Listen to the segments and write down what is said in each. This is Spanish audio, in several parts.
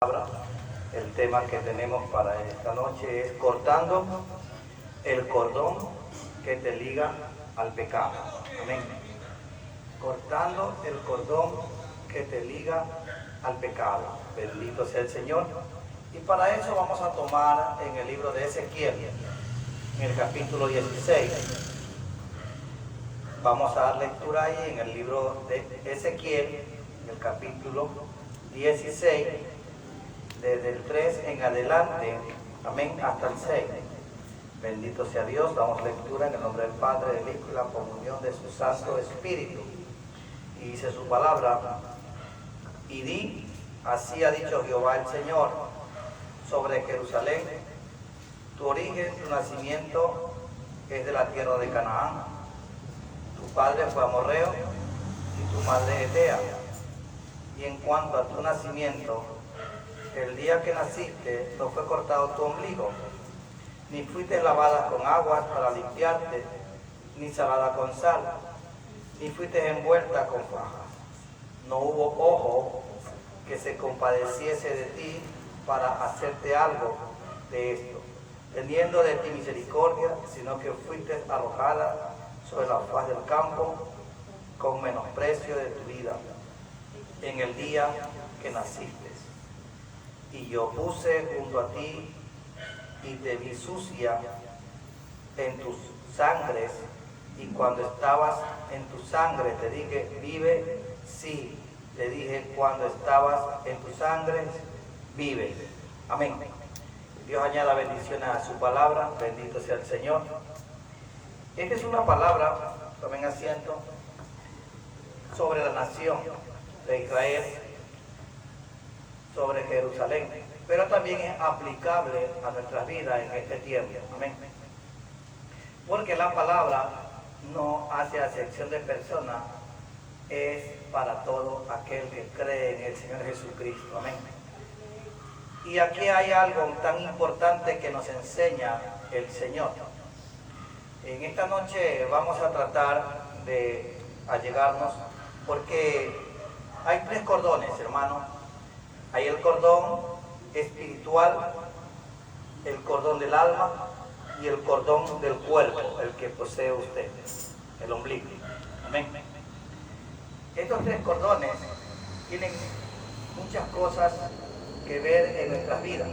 El tema que tenemos para esta noche es cortando el cordón que te liga al pecado. Amén. Cortando el cordón que te liga al pecado. Bendito sea el Señor. Y para eso vamos a tomar en el libro de Ezequiel, en el capítulo 16. Vamos a dar lectura ahí en el libro de Ezequiel, en el capítulo 16. Desde el 3 en adelante, amén, hasta el 6. Bendito sea Dios. Damos lectura en el nombre del Padre, del Hijo y la comunión de su Santo Espíritu. Y dice su palabra: y di, así ha dicho Jehová el Señor, sobre Jerusalén: tu origen, tu nacimiento es de la tierra de Canaán. Tu padre fue amorreo y tu madre etea. Y en cuanto a tu nacimiento, el día que naciste no fue cortado tu ombligo, ni fuiste lavada con aguas para limpiarte, ni salada con sal, ni fuiste envuelta con fajas. No hubo ojo que se compadeciese de ti para hacerte algo de esto, teniendo de ti misericordia, sino que fuiste arrojada sobre la faz del campo con menosprecio de tu vida en el día que naciste. Y yo puse junto a ti y te vi sucia en tus sangres, y cuando estabas en tu sangre te dije: vive. Sí, te dije: cuando estabas en tu sangre, vive. Amén. Dios añada bendiciones a su palabra. Bendito sea el Señor. Esta es una palabra, tomen asiento, sobre la nación de Israel, sobre Jerusalén, pero también es aplicable a nuestras vidas en este tiempo. Amén. Porque la palabra no hace acepción de personas, es para todo aquel que cree en el Señor Jesucristo. Amén. Y aquí hay algo tan importante que nos enseña el Señor. En esta noche vamos a tratar de allegarnos, porque hay tres cordones, hermanos. Hay el cordón espiritual, el cordón del alma y el cordón del cuerpo, el que posee usted, el ombligo. Amén. Estos tres cordones tienen muchas cosas que ver en nuestras vidas.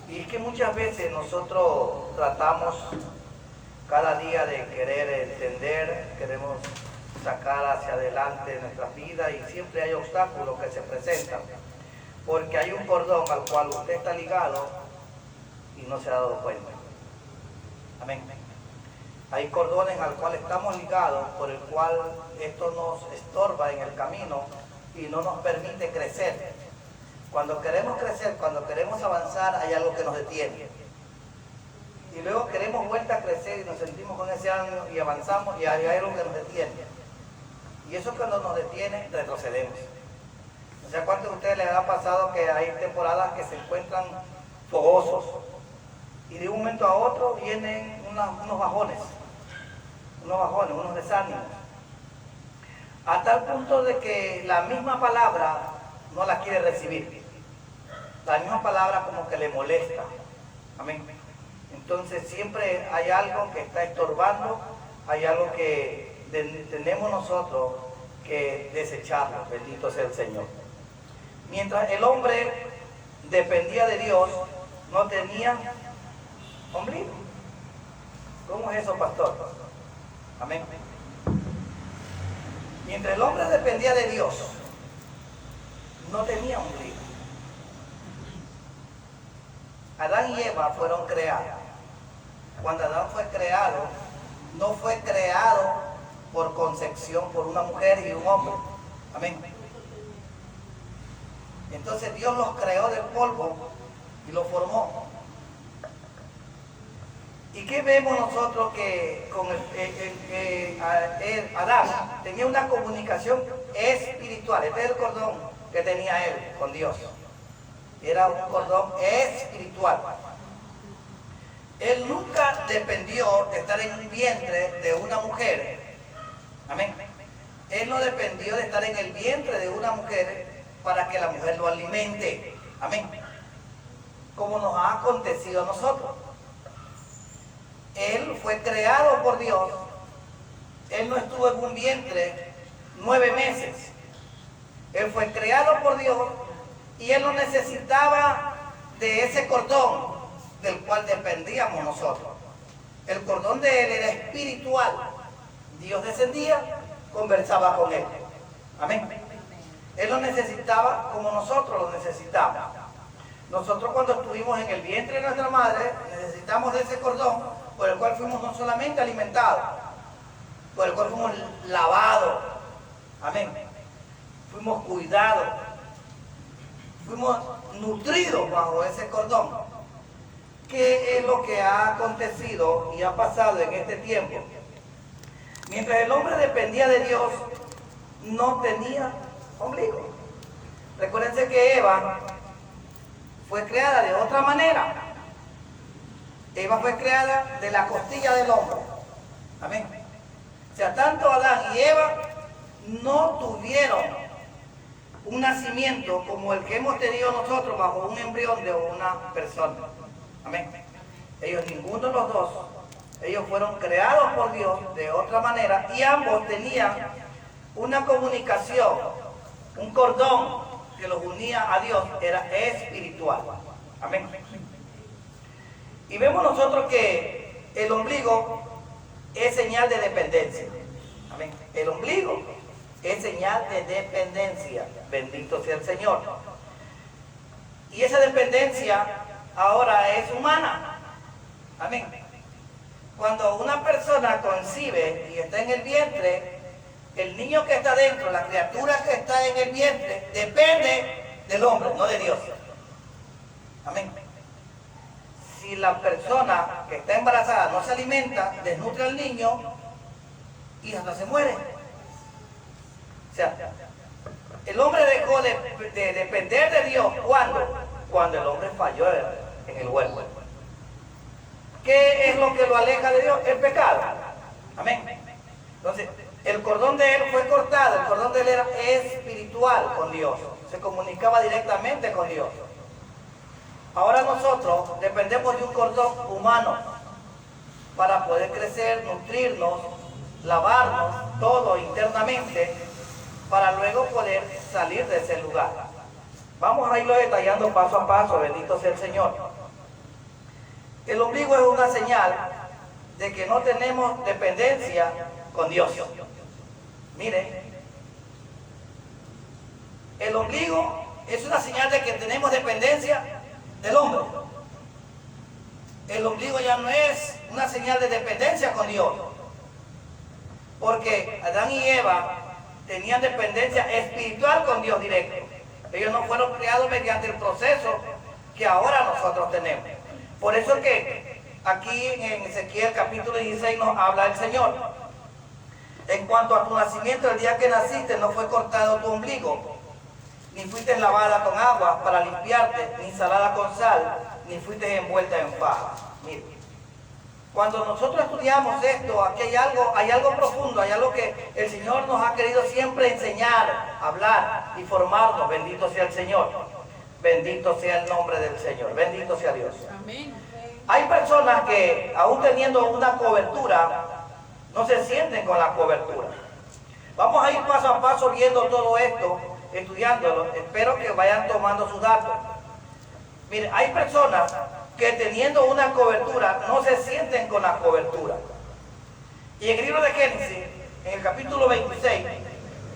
Y es que muchas veces nosotros tratamos cada día de querer entender, queremos sacar hacia adelante nuestras vidas, y siempre hay obstáculos que se presentan, porque hay un cordón al cual usted está ligado y no se ha dado cuenta. Amén. Hay cordones al cual estamos ligados, por el cual esto nos estorba en el camino y no nos permite crecer. Cuando queremos crecer, cuando queremos avanzar, hay algo que nos detiene. Y luego queremos vuelta a crecer y nos sentimos con ese ánimo y avanzamos, y hay algo que nos detiene. Y eso, cuando nos detiene, retrocedemos. O sea, ¿cuántos de ustedes les ha pasado que hay temporadas que se encuentran fogosos y de un momento a otro vienen unos bajones, unos desánimos? A tal punto de que la misma palabra no la quiere recibir. La misma palabra como que le molesta. Amén. Entonces siempre hay algo que está estorbando, hay algo que tenemos nosotros que desecharlo. Bendito sea el Señor. Mientras el hombre dependía de Dios, no tenía ombligo. ¿Cómo es eso, pastor? Amén. Mientras el hombre dependía de Dios, no tenía ombligo. Adán y Eva fueron creados. Cuando Adán fue creado, no fue creado por concepción por una mujer y un hombre. Amén. Entonces Dios los creó del polvo y los formó. ¿Y qué vemos nosotros? Que con Adán tenía una comunicación espiritual. Este es el cordón que tenía él con Dios. Era un cordón espiritual. Él nunca dependió de estar en el vientre de una mujer. Amén. Él no dependió de estar en el vientre de una mujer para que la mujer lo alimente. Amén. Como nos ha acontecido a nosotros. Él fue creado por Dios. Él no estuvo en un vientre 9 meses. Él fue creado por Dios y él no necesitaba de ese cordón del cual dependíamos nosotros. El cordón de él era espiritual. Dios descendía, conversaba con él. Amén. Él lo necesitaba como nosotros lo necesitamos. Nosotros cuando estuvimos en el vientre de nuestra madre necesitamos de ese cordón por el cual fuimos no solamente alimentados, por el cual fuimos lavados. Amén. Fuimos cuidados. Fuimos nutridos bajo ese cordón. ¿Qué es lo que ha acontecido y ha pasado en este tiempo? Mientras el hombre dependía de Dios, no tenía ombligo. Recuérdense que Eva fue creada de otra manera. Eva fue creada de la costilla del hombre. Amén. O sea, tanto Adán y Eva no tuvieron un nacimiento como el que hemos tenido nosotros bajo un embrión de una persona. Amén. Ellos, ninguno de los dos, ellos fueron creados por Dios de otra manera y ambos tenían una comunicación, un cordón que los unía a Dios, era espiritual. Amén. Y vemos nosotros que el ombligo es señal de dependencia. Amén. El ombligo es señal de dependencia. Bendito sea el Señor. Y esa dependencia ahora es humana. Amén. Cuando una persona concibe y está en el vientre, el niño que está dentro, la criatura que está en el vientre, depende del hombre, no de Dios. Amén. Si la persona que está embarazada no se alimenta, desnutre al niño y hasta se muere. O sea, el hombre dejó de depender de Dios. Cuando el hombre falló en el huerto. ¿Qué es lo que lo aleja de Dios? El pecado. Amén. Entonces, el cordón de él fue cortado. El cordón de él era espiritual con Dios. Se comunicaba directamente con Dios. Ahora nosotros dependemos de un cordón humano para poder crecer, nutrirnos, lavarnos todo internamente, para luego poder salir de ese lugar. Vamos a irlo detallando paso a paso, bendito sea el Señor. El ombligo es una señal de que no tenemos dependencia con Dios. Mire, el ombligo es una señal de que tenemos dependencia del hombre. El ombligo ya no es una señal de dependencia con Dios, porque Adán y Eva tenían dependencia espiritual con Dios directo. Ellos no fueron creados mediante el proceso que ahora nosotros tenemos. Por eso que aquí en Ezequiel capítulo 16 nos habla el Señor. En cuanto a tu nacimiento, el día que naciste no fue cortado tu ombligo, ni fuiste lavada con agua para limpiarte, ni salada con sal, ni fuiste envuelta en faja. Mire, cuando nosotros estudiamos esto, aquí hay algo profundo, hay algo que el Señor nos ha querido siempre enseñar, hablar y formarnos. Bendito sea el Señor. Bendito sea el nombre del Señor. Bendito sea Dios. Amén. Hay personas que, aún teniendo una cobertura, no se sienten con la cobertura. Vamos a ir paso a paso viendo todo esto, estudiándolo. Espero que vayan tomando sus datos. Mire, hay personas que teniendo una cobertura no se sienten con la cobertura. Y en el libro de Génesis, en el capítulo 26,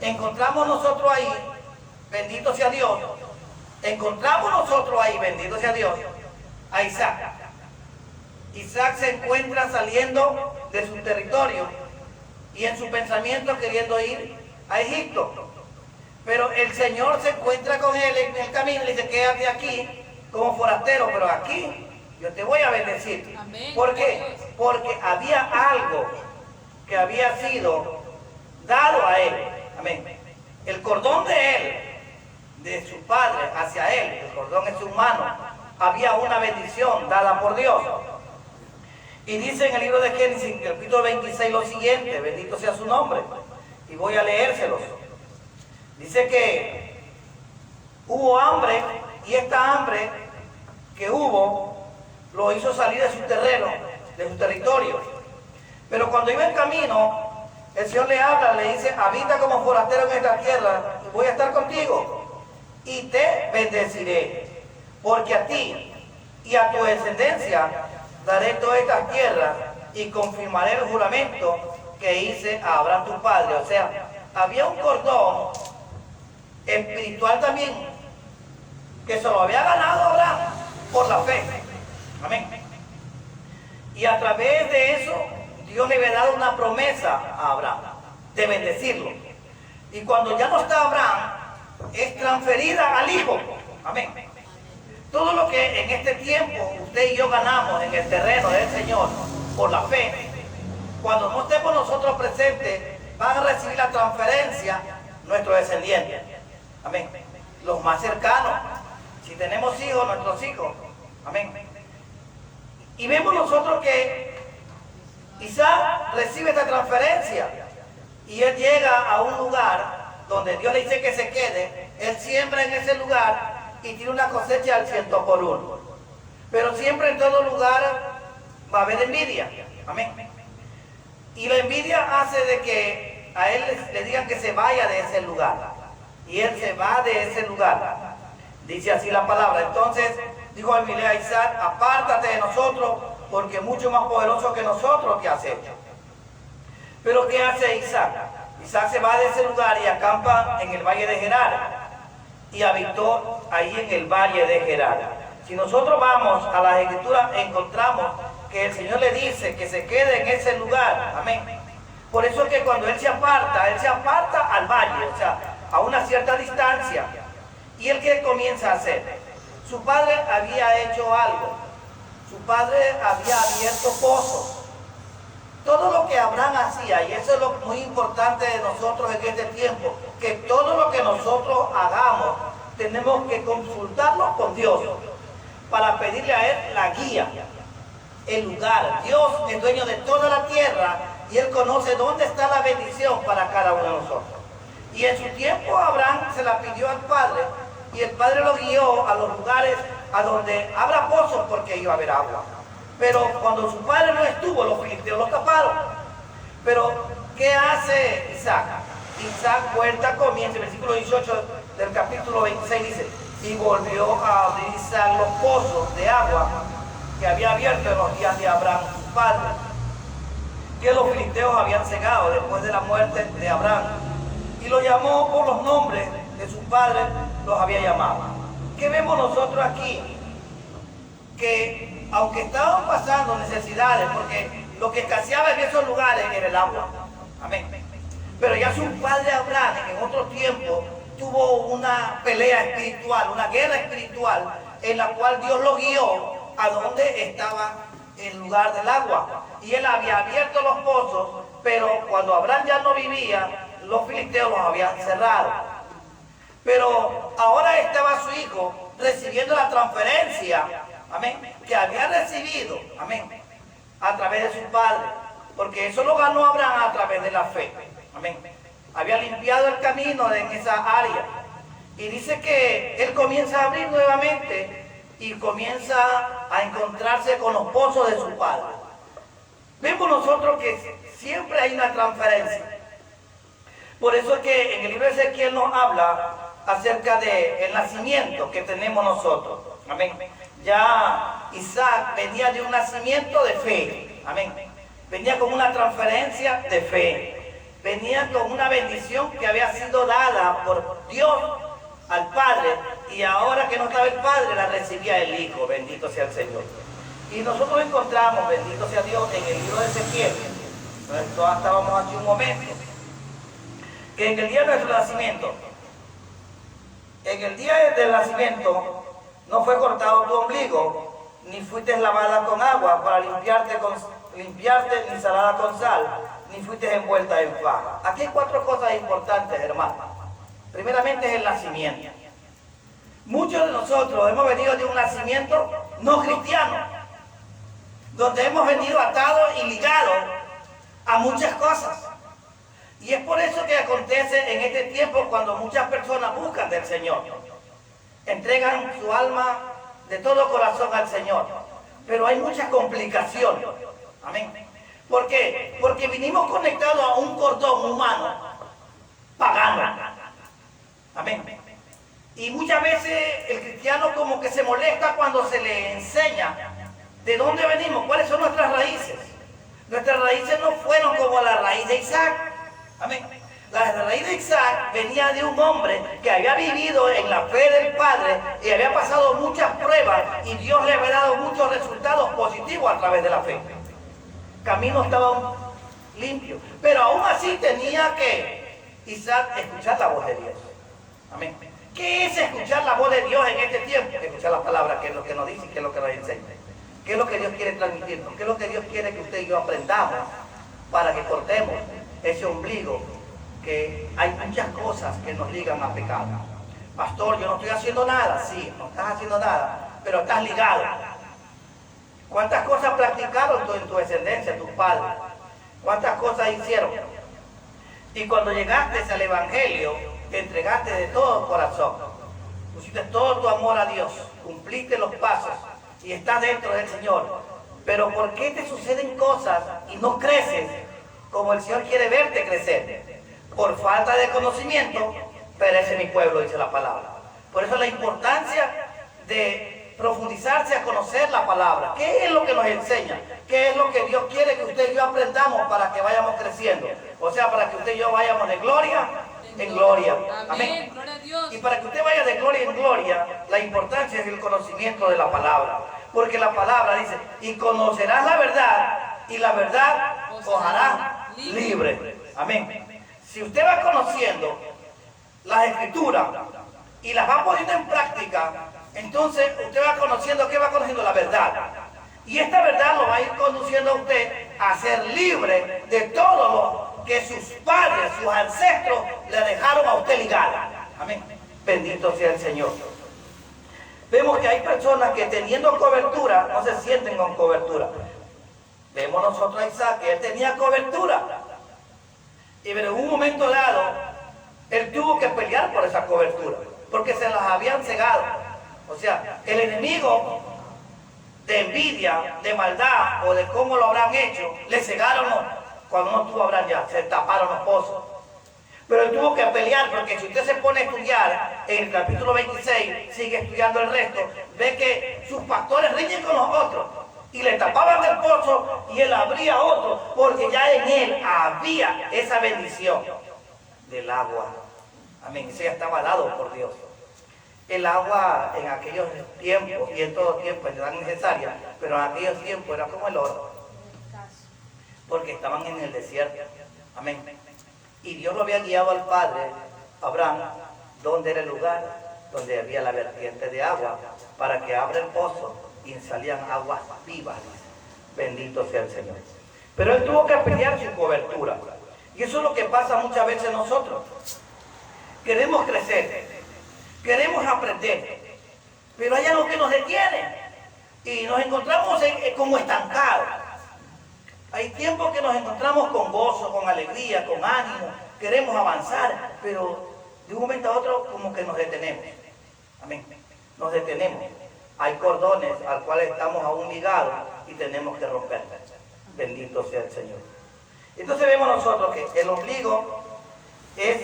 encontramos nosotros ahí, bendito sea Dios, encontramos nosotros ahí, bendito sea Dios, a Isaac. Isaac se encuentra saliendo de su territorio y en su pensamiento queriendo ir a Egipto. Pero el Señor se encuentra con él en el camino y le dice: quédate aquí como forastero, pero aquí yo te voy a bendecir. Amén. ¿Por qué? Porque había algo que había sido dado a él. Amén. El cordón de él, de su padre hacia él, el cordón es humano, había una bendición dada por Dios. Y dice en el libro de Génesis, en el capítulo 26, lo siguiente: bendito sea su nombre. Y voy a leérselos. Dice que Hubo hambre y esta hambre que hubo lo hizo salir de su terreno, de su territorio. Pero cuando iba en camino, el Señor le habla, le dice, habita como forastero en esta tierra, y voy a estar contigo, y te bendeciré, porque a ti y a tu descendencia daré todas estas tierras, y confirmaré el juramento que hice a Abraham tu padre. O sea, había un cordón espiritual también, que se lo había ganado Abraham por la fe. Amén. Y a través de eso, Dios le había dado una promesa a Abraham, de bendecirlo. Y cuando ya no está Abraham, es transferida al Hijo. Amén. Todo lo que en este tiempo usted y yo ganamos en el terreno del Señor por la fe, cuando no estemos nosotros presentes, van a recibir la transferencia nuestros descendientes. Amén. Los más cercanos. Si tenemos hijos, nuestros hijos. Amén. Y vemos nosotros que Isaac recibe esta transferencia y él llega a un lugar donde Dios le dice que se quede. Él siembra en ese lugar y tiene una cosecha al 100%. Pero siempre en todo lugar va a haber envidia. Amén. Y la envidia hace de que a él le digan que se vaya de ese lugar. Y él se va de ese lugar. Dice así la palabra. Entonces dijo Abimelech a Isaac, apártate de nosotros, porque mucho más poderoso que nosotros te has hecho. Pero ¿qué hace Isaac? Isaac se va de ese lugar y acampa en el valle de Gerar. Y habitó ahí en el valle de Gerar. Si nosotros vamos a las Escrituras, encontramos que el Señor le dice que se quede en ese lugar. Amén. Por eso es que cuando él se aparta al valle, o sea, a una cierta distancia. ¿Y él qué comienza a hacer? Su padre había hecho algo. Su padre había abierto pozos. Todo lo que Abraham hacía, y eso es lo muy importante de nosotros en este tiempo, que todo lo que nosotros hagamos, tenemos que consultarlo con Dios para pedirle a Él la guía, el lugar. Dios es dueño de toda la tierra y Él conoce dónde está la bendición para cada uno de nosotros. Y en su tiempo Abraham se la pidió al Padre y el Padre lo guió a los lugares a donde habrá pozos porque iba a haber agua. Pero cuando su padre no estuvo, los filisteos lo taparon. Pero, ¿qué hace Isaac? Isaac comienza, el versículo 18 del capítulo 26 dice, y volvió a abrir Isaac los pozos de agua que había abierto en los días de Abraham, su padre, que los filisteos habían cegado después de la muerte de Abraham. Y lo llamó por los nombres de sus padres, los había llamado. ¿Qué vemos nosotros aquí? Que aunque estaban pasando necesidades, porque lo que escaseaba en esos lugares era el agua. Amén. Pero ya su padre Abraham en otro tiempo tuvo una pelea espiritual, una guerra espiritual, en la cual Dios lo guió a donde estaba el lugar del agua. Y él había abierto los pozos, pero cuando Abraham ya no vivía, los filisteos los habían cerrado. Pero ahora estaba su hijo recibiendo la transferencia, amén, que había recibido, amén, a través de su padre, porque eso lo ganó Abraham a través de la fe, amén. Había limpiado el camino en esa área y dice que él comienza a abrir nuevamente y comienza a encontrarse con los pozos de su padre. Vemos nosotros que siempre hay una transferencia. Por eso es que en el libro de Ezequiel nos habla acerca del nacimiento que tenemos nosotros, amén. Ya Isaac venía de un nacimiento de fe, amén. Venía con una transferencia de fe, venía con una bendición que había sido dada por Dios al Padre, y ahora que no estaba el Padre, la recibía el Hijo, bendito sea el Señor. Y nosotros encontramos, bendito sea Dios, en el libro de Ezequiel, nosotros estábamos aquí un momento, que en el día de nuestro nacimiento, en el día del nacimiento, no fue cortado tu ombligo, ni fuiste lavada con agua para limpiarte, ni salada con sal, ni fuiste envuelta en faja. Aquí hay 4 cosas importantes, hermanos. Primeramente es el nacimiento. Muchos de nosotros hemos venido de un nacimiento no cristiano, donde hemos venido atados y ligados a muchas cosas. Y es por eso que acontece en este tiempo cuando muchas personas buscan del Señor. entregan su alma de todo corazón al Señor, pero hay muchas complicaciones. Amén. ¿Por qué? Porque vinimos conectados a un cordón humano pagano. Amén. Y muchas veces el cristiano como que se molesta cuando se le enseña de dónde venimos, cuáles son nuestras raíces. Nuestras raíces no fueron como la raíz de Isaac. Amén. La raíz de Isaac venía de un hombre que había vivido en la fe del Padre y había pasado muchas pruebas y Dios le había dado muchos resultados positivos a través de la fe. Camino estaba limpio, pero aún así tenía que Isaac escuchar la voz de Dios. Amén. ¿Qué es escuchar la voz de Dios en este tiempo? Escuchar la palabra, que es lo que nos dice, que es lo que nos enseña. ¿Qué es lo que Dios quiere transmitirnos? ¿Qué es lo que Dios quiere que usted y yo aprendamos para que cortemos ese ombligo? Que hay muchas cosas que nos ligan a pecado. Pastor, yo no estoy haciendo nada. Sí, no estás haciendo nada, pero estás ligado. ¿Cuántas cosas practicaron en tu descendencia, tus padres? ¿Cuántas cosas hicieron? Y cuando llegaste al Evangelio, te entregaste de todo corazón. Pusiste todo tu amor a Dios, cumpliste los pasos y estás dentro del Señor. Pero ¿por qué te suceden cosas y no creces como el Señor quiere verte crecer? Por falta de conocimiento, perece mi pueblo, dice la palabra. Por eso la importancia de profundizarse a conocer la palabra. ¿Qué es lo que nos enseña? ¿Qué es lo que Dios quiere que usted y yo aprendamos para que vayamos creciendo? O sea, para que usted y yo vayamos de gloria en gloria. Amén. Y para que usted vaya de gloria en gloria, la importancia es el conocimiento de la palabra. Porque la palabra dice, y conocerás la verdad, y la verdad os hará libre. Amén. Si usted va conociendo las escrituras y las va poniendo en práctica, entonces usted va conociendo, ¿qué va conociendo? La verdad. Y esta verdad lo va a ir conduciendo a usted a ser libre de todo lo que sus padres, sus ancestros le dejaron a usted ligado. Amén. Bendito sea el Señor. Vemos que hay personas que teniendo cobertura no se sienten con cobertura. Vemos nosotros a Isaac, que él tenía cobertura. Y pero en un momento dado, él tuvo que pelear por esa cobertura, porque se las habían cegado. O sea, el enemigo de envidia, de maldad o de cómo lo habrán hecho, le cegaron cuando no tuvo Abraham ya, se taparon los pozos. Pero él tuvo que pelear, porque si usted se pone a estudiar en el capítulo 26, sigue estudiando el resto, ve que sus pastores riñen con los otros y le tapaban el pozo y él abría otro, porque ya en él había esa bendición del agua. Amén. Eso ya estaba dado por Dios. El agua en aquellos tiempos y en todo tiempo era necesaria, pero en aquellos tiempos era como el oro, porque estaban en el desierto. Amén. Y Dios lo había guiado al padre Abraham, donde era el lugar donde había la vertiente de agua, para que abra el pozo y salían aguas vivas. Bendito sea el Señor. Pero él tuvo que pelear su cobertura. Y eso es lo que pasa muchas veces nosotros. Queremos crecer, queremos aprender, pero hay algo que nos detiene y nos encontramos como estancados. Hay tiempos que nos encontramos con gozo, con alegría, con ánimo, queremos avanzar, pero de un momento a otro como que nos detenemos. Amén. Nos detenemos. Hay cordones al cual estamos aún ligados y tenemos que romper. Bendito sea el Señor. Entonces vemos nosotros que el ombligo es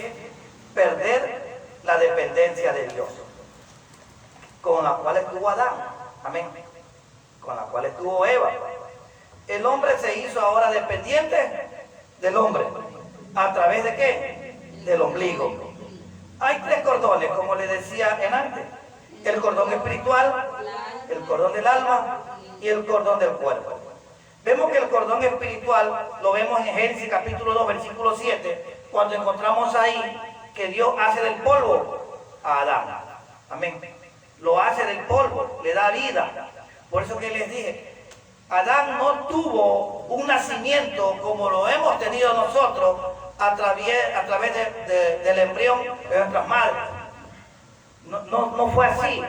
perder la dependencia de Dios, con la cual estuvo Adán. Amén. Con la cual estuvo Eva. El hombre se hizo ahora dependiente del hombre. ¿A través de qué? Del ombligo. Hay tres cordones, como les decía en antes. El cordón espiritual, el cordón del alma y el cordón del cuerpo. Vemos que el cordón espiritual lo vemos en Génesis capítulo 2, versículo 7, cuando encontramos ahí que Dios hace del polvo a Adán. Amén. Lo hace del polvo, le da vida. Por eso que les dije, Adán no tuvo un nacimiento como lo hemos tenido nosotros a través del embrión de nuestras madres. No fue así.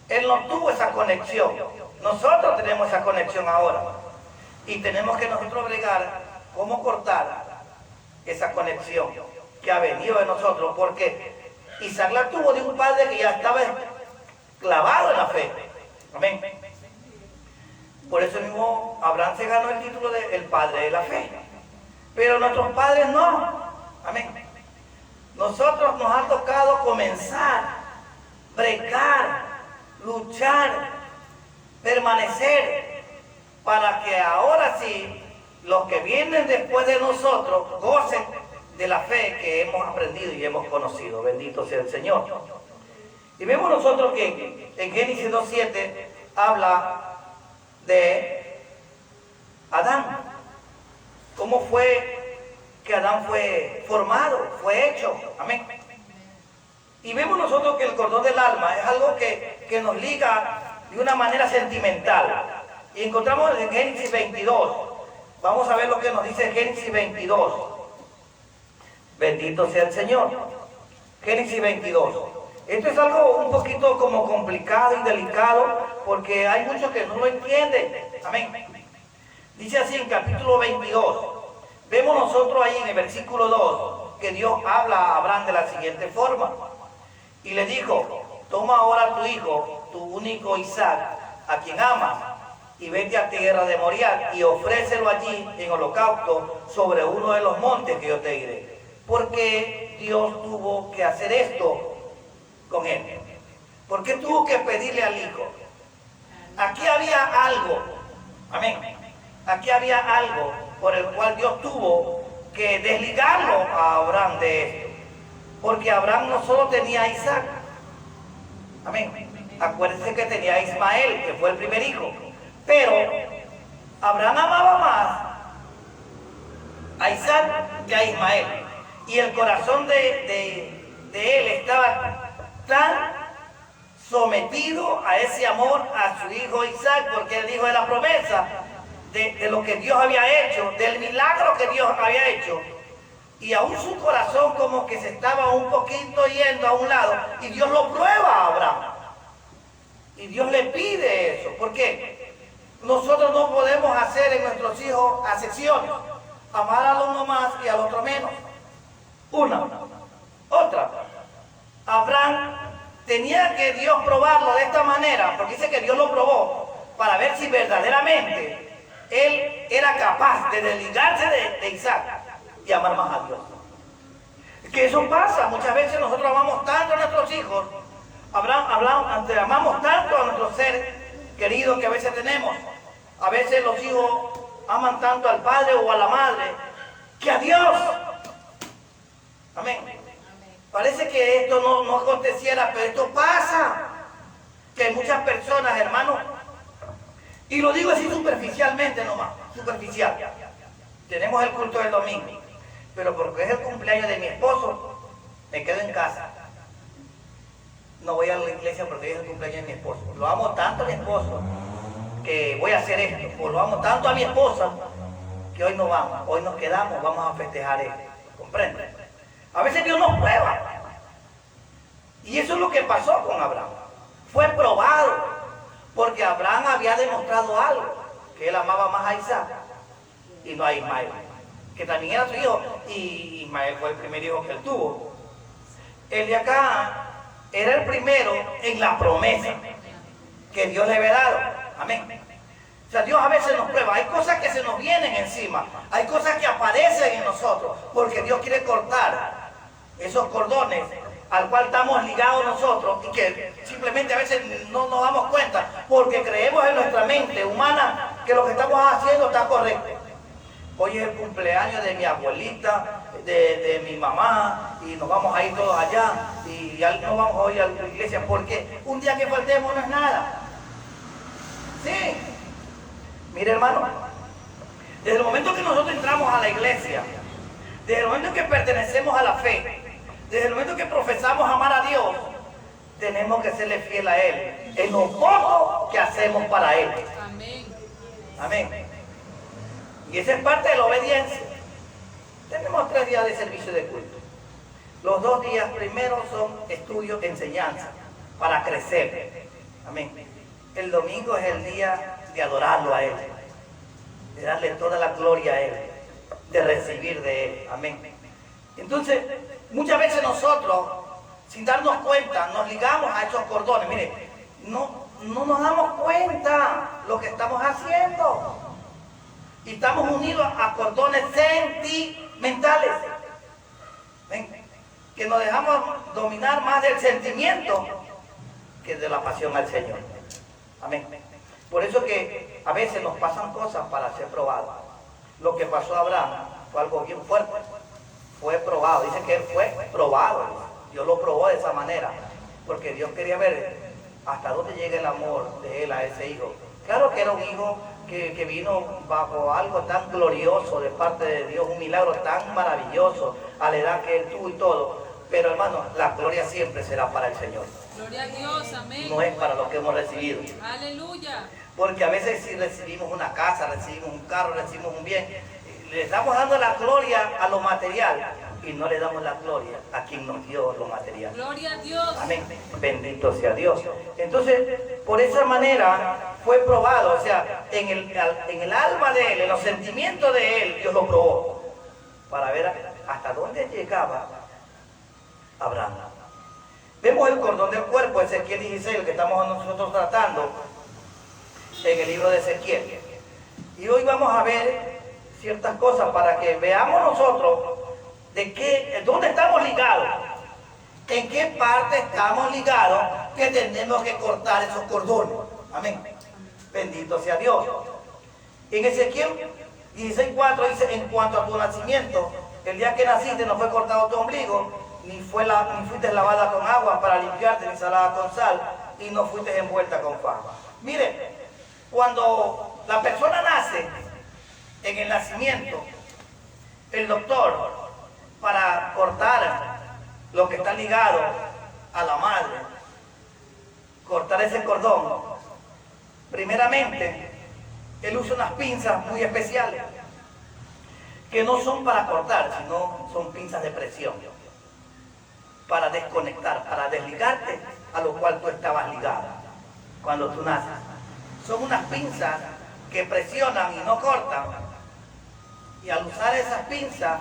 Él no tuvo esa conexión. Nosotros tenemos esa conexión ahora. Y tenemos que nosotros bregar cómo cortar esa conexión que ha venido de nosotros. Porque Isaac la tuvo de un padre que ya estaba clavado en la fe. Amén. Por eso mismo Abraham se ganó el título de el padre de la fe. Pero nuestros padres no. Amén. Nosotros nos ha tocado comenzar, bregar, luchar, permanecer, para que ahora sí los que vienen después de nosotros gocen de la fe que hemos aprendido y hemos conocido. Bendito sea el Señor. Y vemos nosotros que en Génesis 2:7 habla de Adán. ¿Cómo fue que Adán fue formado, fue hecho? Amén. Y vemos nosotros que el cordón del alma es algo que nos liga de una manera sentimental. Y encontramos en Génesis 22. Vamos a ver lo que nos dice Génesis 22. Bendito sea el Señor. Génesis 22. Esto es algo un poquito como complicado y delicado, porque hay muchos que no lo entienden. Amén. Dice así en capítulo 22. Vemos nosotros ahí en el versículo 2 que Dios habla a Abraham de la siguiente forma. Y le dijo: toma ahora tu hijo, tu único Isaac, a quien amas, y vete a tierra de Moriah y ofrécelo allí en holocausto sobre uno de los montes que yo te diré. Porque Dios tuvo que hacer esto con él. ¿Por qué tuvo que pedirle al hijo? Aquí había algo. Amén. Aquí había algo por el cual Dios tuvo que desligarlo a Abraham de esto. Porque Abraham no solo tenía a Isaac. Amén. Acuérdense que tenía a Ismael, que fue el primer hijo. Pero Abraham amaba más a Isaac que a Ismael. Y el corazón de él estaba tan sometido a ese amor a su hijo Isaac, porque él dijo de la promesa, de lo que Dios había hecho, del milagro que Dios había hecho. Y aún su corazón como que se estaba un poquito yendo a un lado, y Dios lo prueba a Abraham. Y Dios le pide eso. ¿Por qué? Nosotros no podemos hacer en nuestros hijos acepciones. Amar al uno más y al otro menos. Una. Otra. Abraham tenía que Dios probarlo de esta manera, porque dice que Dios lo probó para ver si verdaderamente él era capaz de desligarse de Isaac y amar más a Dios. Que eso pasa, muchas veces nosotros amamos tanto a nuestros hijos, amamos tanto a nuestro ser querido que a veces tenemos. A veces los hijos aman tanto al padre o a la madre que a Dios. Amén. Parece que esto no aconteciera, pero esto pasa. Que muchas personas, hermanos, y lo digo así superficialmente nomás, superficial. Tenemos el culto del domingo, pero porque es el cumpleaños de mi esposo, me quedo en casa. No voy a la iglesia porque es el cumpleaños de mi esposo. Lo amo tanto a mi esposo que voy a hacer esto. O lo amo tanto a mi esposa que hoy no vamos, hoy nos quedamos, vamos a festejar esto. ¿Comprende? A veces Dios nos prueba. Y eso es lo que pasó con Abraham. Fue probado. Porque Abraham había demostrado algo, que él amaba más a Isaac y no a Ismael, que también era su hijo, y Ismael fue el primer hijo que él tuvo. El de acá era el primero en la promesa que Dios le había dado. Amén. O sea, Dios a veces nos prueba. Hay cosas que se nos vienen encima, hay cosas que aparecen en nosotros, porque Dios quiere cortar esos cordones al cual estamos ligados nosotros y que simplemente a veces no nos damos cuenta porque creemos en nuestra mente humana que lo que estamos haciendo está correcto. Hoy es el cumpleaños de mi abuelita, de mi mamá, y nos vamos a ir todos allá y no vamos hoy a la iglesia porque un día que faltemos no es nada. Sí. Mire, hermano, desde el momento que nosotros entramos a la iglesia, desde el momento que pertenecemos a la fe, desde el momento que profesamos amar a Dios, tenemos que serle fiel a Él en lo poco que hacemos para Él. Amén. Amén. Y esa es parte de la obediencia. Tenemos 3 días de servicio de culto. Los 2 días primeros son estudios, enseñanza, para crecer. Amén. El domingo es el día de adorarlo a Él, de darle toda la gloria a Él, de recibir de Él. Amén. Entonces, muchas veces nosotros, sin darnos cuenta, nos ligamos a esos cordones. Mire, no nos damos cuenta lo que estamos haciendo. Y estamos unidos a cordones sentimentales. ¿Ven? Que nos dejamos dominar más del sentimiento que de la pasión al Señor. Amén. Por eso que a veces nos pasan cosas para ser probados. Lo que pasó a Abraham fue algo bien fuerte. Fue probado. Dice que él fue probado. Dios lo probó de esa manera. Porque Dios quería ver hasta dónde llega el amor de él a ese hijo. Claro que era un hijo que vino bajo algo tan glorioso de parte de Dios, un milagro tan maravilloso a la edad que él tuvo y todo. Pero hermano, la gloria siempre será para el Señor. Gloria a Dios, amén. No es para lo que hemos recibido. Aleluya. Porque a veces si recibimos una casa, recibimos un carro, recibimos un bien, le estamos dando la gloria a lo material y no le damos la gloria a quien nos dio lo material. Gloria a Dios. Amén. Bendito sea Dios. Entonces, por esa manera fue probado, o sea, en el alma de él, en los sentimientos de él, Dios lo probó para ver hasta dónde llegaba Abraham. Vemos el cordón del cuerpo, Ezequiel 16, el que estamos nosotros tratando en el libro de Ezequiel. Y hoy vamos a ver ciertas cosas para que veamos nosotros dónde estamos ligados, en qué parte estamos ligados, que tenemos que cortar esos cordones. Amén. Bendito sea Dios. En Ezequiel 16:4 dice: en cuanto a tu nacimiento, el día que naciste no fue cortado tu ombligo, ni fuiste lavada con agua para limpiarte, ni salada con sal, y no fuiste envuelta con faja. Mire, cuando la persona nace, en el nacimiento, el doctor, para cortar lo que está ligado a la madre, cortar ese cordón, primeramente, él usa unas pinzas muy especiales, que no son para cortar, sino son pinzas de presión, para desconectar, para desligarte a lo cual tú estabas ligado cuando tú naces. Son unas pinzas que presionan y no cortan, y al usar esas pinzas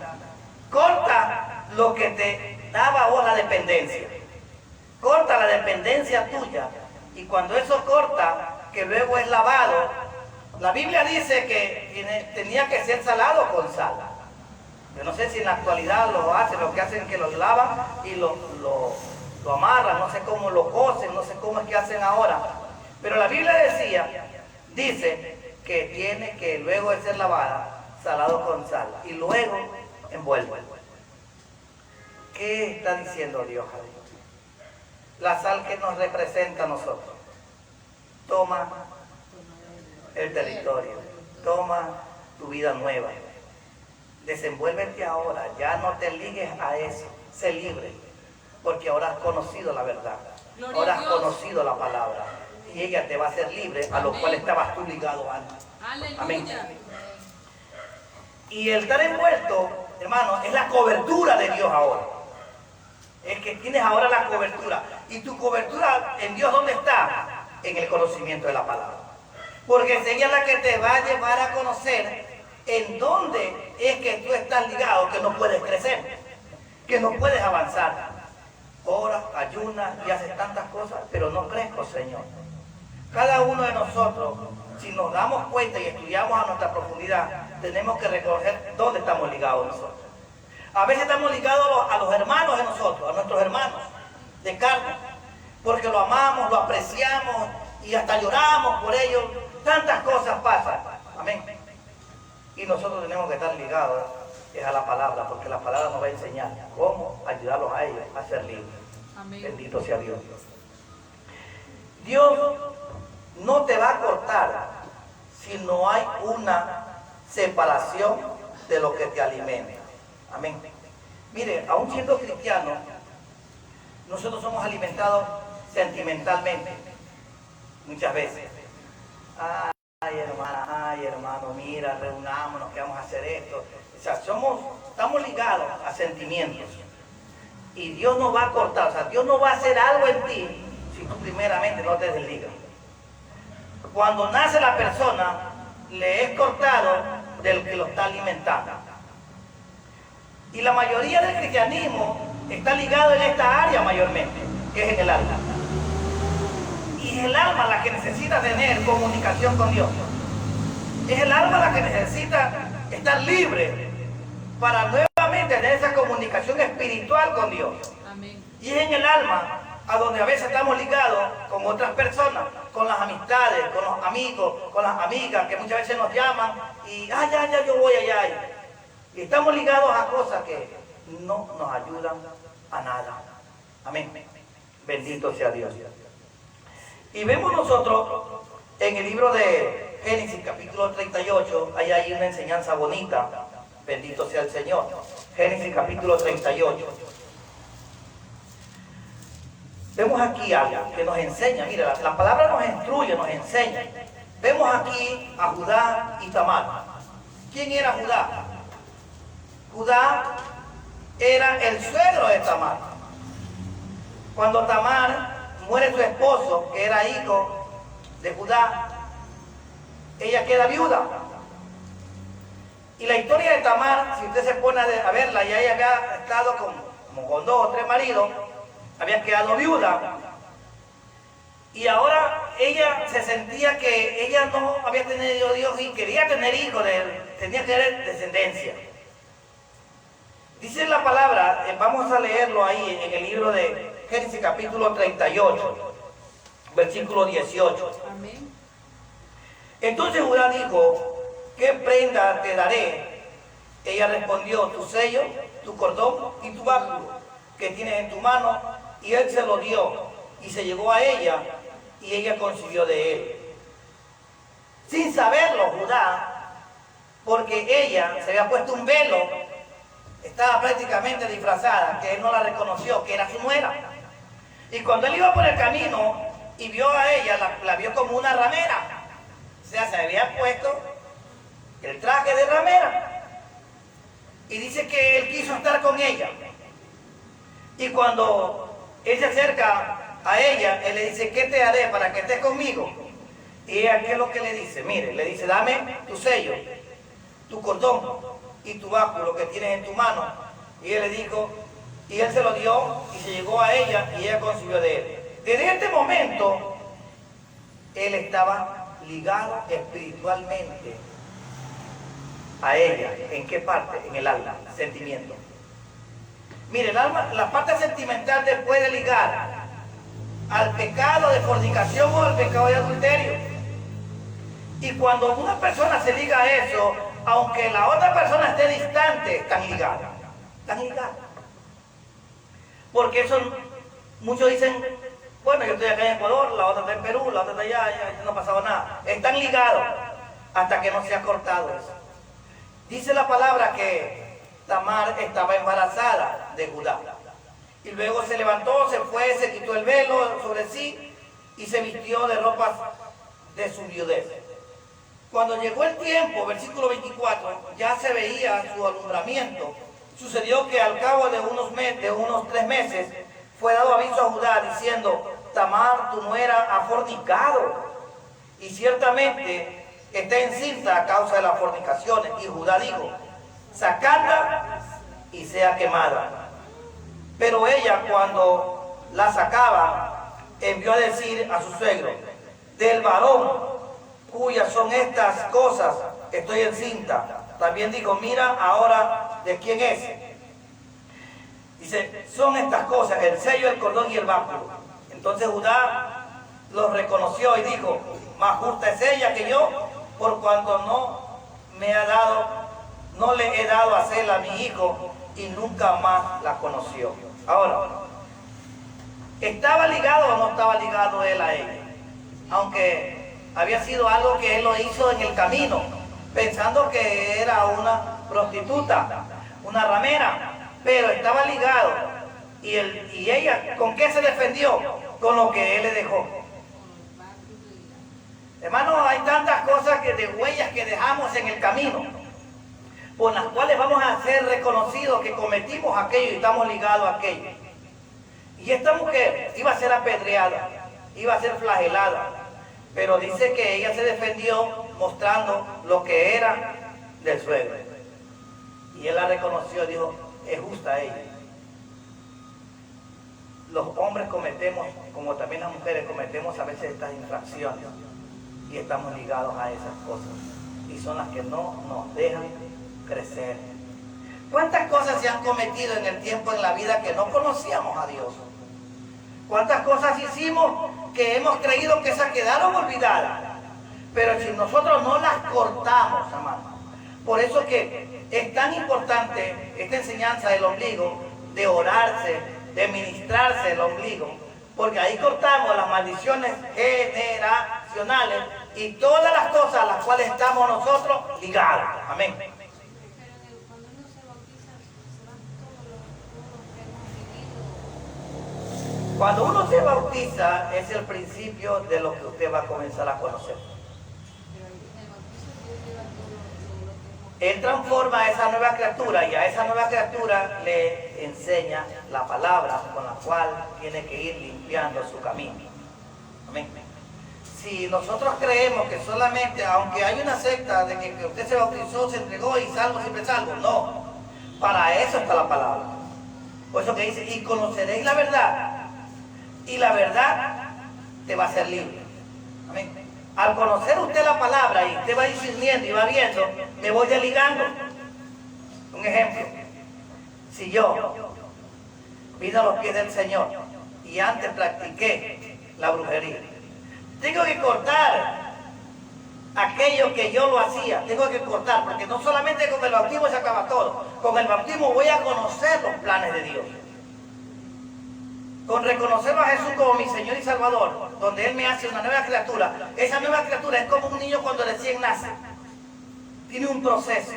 corta lo que te daba a vos la dependencia, corta la dependencia tuya, y cuando eso corta, que luego es lavado, la Biblia dice que tenía que ser salado con sal. Yo no sé si en la actualidad lo hacen, lo que hacen es que lo lavan y lo amarran, no sé cómo lo cosen, no sé cómo es que hacen ahora. Pero la Biblia dice que tiene que luego de ser lavada, salado con sal, y luego envuelve. ¿Qué está diciendo Dios ahí? La sal que nos representa a nosotros. Toma el territorio, toma tu vida nueva. Desenvuélvete ahora, ya no te ligues a eso, sé libre, porque ahora has conocido la verdad, ahora has conocido la palabra, y ella te va a hacer libre, a lo cual estabas tú ligado antes. Amén. Y el estar envuelto, hermano, es la cobertura de Dios ahora. Es que tienes ahora la cobertura. Y tu cobertura en Dios, ¿dónde está? En el conocimiento de la palabra. Porque es ella la que te va a llevar a conocer en dónde es que tú estás ligado, que no puedes crecer, que no puedes avanzar. Oras, ayunas y haces tantas cosas, pero no crezco, Señor. Cada uno de nosotros, si nos damos cuenta y estudiamos a nuestra profundidad, tenemos que reconocer dónde estamos ligados nosotros. A veces estamos ligados a los hermanos de nosotros, a nuestros hermanos de carne, porque lo amamos, lo apreciamos y hasta lloramos por ellos. Tantas cosas pasan. Amén. Y nosotros tenemos que estar ligados a la palabra, porque la palabra nos va a enseñar cómo ayudarlos a ellos a ser libres. Amén. Bendito sea Dios. Dios no te va a cortar si no hay una separación de lo que te alimenta. Amén. Mire, aún siendo cristianos, nosotros somos alimentados sentimentalmente muchas veces. Ay, hermana, ay, hermano, mira, reunámonos, que vamos a hacer esto. O sea, estamos ligados a sentimientos. Y Dios no va a cortar, o sea, Dios no va a hacer algo en ti si tú primeramente no te desligas. Cuando nace la persona, le es cortado del que lo está alimentando. Y la mayoría del cristianismo está ligado en esta área mayormente, que es en el alma. Y es el alma la que necesita tener comunicación con Dios. Es el alma la que necesita estar libre para nuevamente tener esa comunicación espiritual con Dios. Amén. Y es en el alma a donde a veces estamos ligados con otras personas, con las amistades, con los amigos, con las amigas que muchas veces nos llaman y, ya, yo voy allá. Y estamos ligados a cosas que no nos ayudan a nada. Amén. Bendito sea Dios. Y vemos nosotros en el libro de Génesis capítulo 38, ahí hay una enseñanza bonita. Bendito sea el Señor. Génesis capítulo 38. Vemos aquí algo que nos enseña. Mira, la palabra nos instruye, nos enseña. Vemos aquí a Judá y Tamar. ¿Quién era Judá? Judá era el suegro de Tamar. Cuando Tamar muere su esposo, que era hijo de Judá, ella queda viuda. Y la historia de Tamar, si usted se pone a verla, ya ella había estado como con 2 o 3 maridos, había quedado viuda. Y ahora ella se sentía que ella no había tenido hijos y quería tener hijos de él, tenía que tener descendencia. Dice la palabra, vamos a leerlo ahí en el libro de Génesis capítulo 38, versículo 18. Amén. Entonces Judá dijo, ¿qué prenda te daré? Ella respondió, tu sello, tu cordón y tu báculo que tienes en tu mano. Y él se lo dio y se llegó a ella y ella concibió de él. Sin saberlo Judá, porque ella se había puesto un velo, estaba prácticamente disfrazada, que él no la reconoció, que era su nuera. Y cuando él iba por el camino y vio a ella, la vio como una ramera. O sea, se había puesto el traje de ramera. Y dice que él quiso estar con ella. Y cuando él se acerca a ella, él le dice, ¿qué te haré para que estés conmigo? Y ella, ¿qué es lo que le dice? Mire, le dice, dame tu sello, tu cordón y tu báculo que tienes en tu mano. Y él le dijo, y él se lo dio y se llegó a ella y ella concibió de él. Desde este momento, él estaba ligado espiritualmente a ella. ¿En qué parte? En el alma, sentimiento. Mire, el alma, la parte sentimental te puede ligar al pecado de fornicación o al pecado de adulterio. Y cuando una persona se liga a eso, aunque la otra persona esté distante, están ligadas. Están ligadas. Porque eso, muchos dicen, bueno, yo estoy acá en Ecuador, la otra está en Perú, la otra está allá, ya no ha pasado nada. Están ligados hasta que no se ha cortado eso. Dice la palabra que Tamar estaba embarazada de Judá. Y luego se levantó, se fue, se quitó el velo sobre sí y se vistió de ropas de su viudez. Cuando llegó el tiempo, versículo 24, ya se veía su alumbramiento. Sucedió que al cabo de unos 3 meses fue dado aviso a Judá diciendo, Tamar, tu nuera, ha fornicado. Y ciertamente está encinta a causa de las fornicaciones. Y Judá dijo, sacadla y sea quemada. Pero ella, cuando la sacaba, envió a decir a su suegro, del varón cuyas son estas cosas, estoy encinta. También dijo, mira ahora de quién es. Dice, son estas cosas, el sello, el cordón y el báculo. Entonces Judá los reconoció y dijo, más justa es ella que yo, por cuanto no le he dado a Sela a mi hijo, y nunca más la conoció. Ahora, ¿estaba ligado o no estaba ligado él a ella? Aunque había sido algo que él lo hizo en el camino, pensando que era una prostituta, una ramera, pero estaba ligado. Y ella, ¿con qué se defendió? Con lo que él le dejó. Hermanos, hay tantas cosas de huellas que dejamos en el camino, por las cuales vamos a ser reconocidos que cometimos aquello y estamos ligados a aquello. Y esta mujer iba a ser apedreada, iba a ser flagelada, pero dice que ella se defendió mostrando lo que era del suegro. Y él la reconoció y dijo, es justa ella. los hombres cometemos, como también las mujeres cometemos a veces estas infracciones y estamos ligados a esas cosas y son las que no nos dejan crecer. ¿Cuántas cosas se han cometido en el tiempo en la vida que no conocíamos a Dios? ¿Cuántas cosas hicimos que hemos creído que esas quedaron olvidadas? Pero si nosotros no las cortamos, amados. Por eso que es tan importante esta enseñanza del ombligo, de orarse, de ministrarse el ombligo, porque ahí cortamos las maldiciones generacionales y todas las cosas a las cuales estamos nosotros ligados. Amén. Cuando uno se bautiza es el principio de lo que usted va a comenzar a conocer. Él transforma a esa nueva criatura y a esa nueva criatura le enseña la palabra con la cual tiene que ir limpiando su camino. Amén. Si nosotros creemos que solamente, aunque hay una secta de que usted se bautizó, se entregó y salvo, siempre salvo, no. Para eso está la palabra. Por eso que dice, y conoceréis la verdad. Y la verdad te va a hacer libre. Amén. Al conocer usted la palabra y usted va discerniendo y va viendo, me voy desligando. Un ejemplo, si yo vine a los pies del Señor y antes practiqué la brujería, tengo que cortar aquello que yo lo hacía, tengo que cortar, porque no solamente con el bautismo se acaba todo, con el bautismo voy a conocer los planes de Dios. Con reconocerlo a Jesús como mi Señor y Salvador, donde Él me hace una nueva criatura. Esa nueva criatura es como un niño cuando recién nace. Tiene un proceso.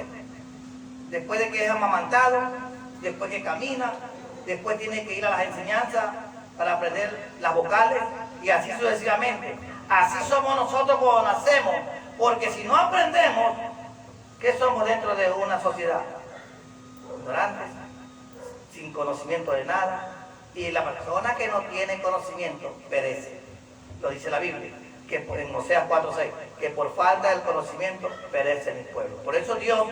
Después de que es amamantado, después que camina, después tiene que ir a las enseñanzas para aprender las vocales y así sucesivamente. Así somos nosotros cuando nacemos, porque si no aprendemos, ¿qué somos dentro de una sociedad? Ignorantes, sin conocimiento de nada. Y la persona que no tiene conocimiento perece. Lo dice la Biblia, que en Oseas 4:6, que por falta del conocimiento perece mi pueblo. Por eso Dios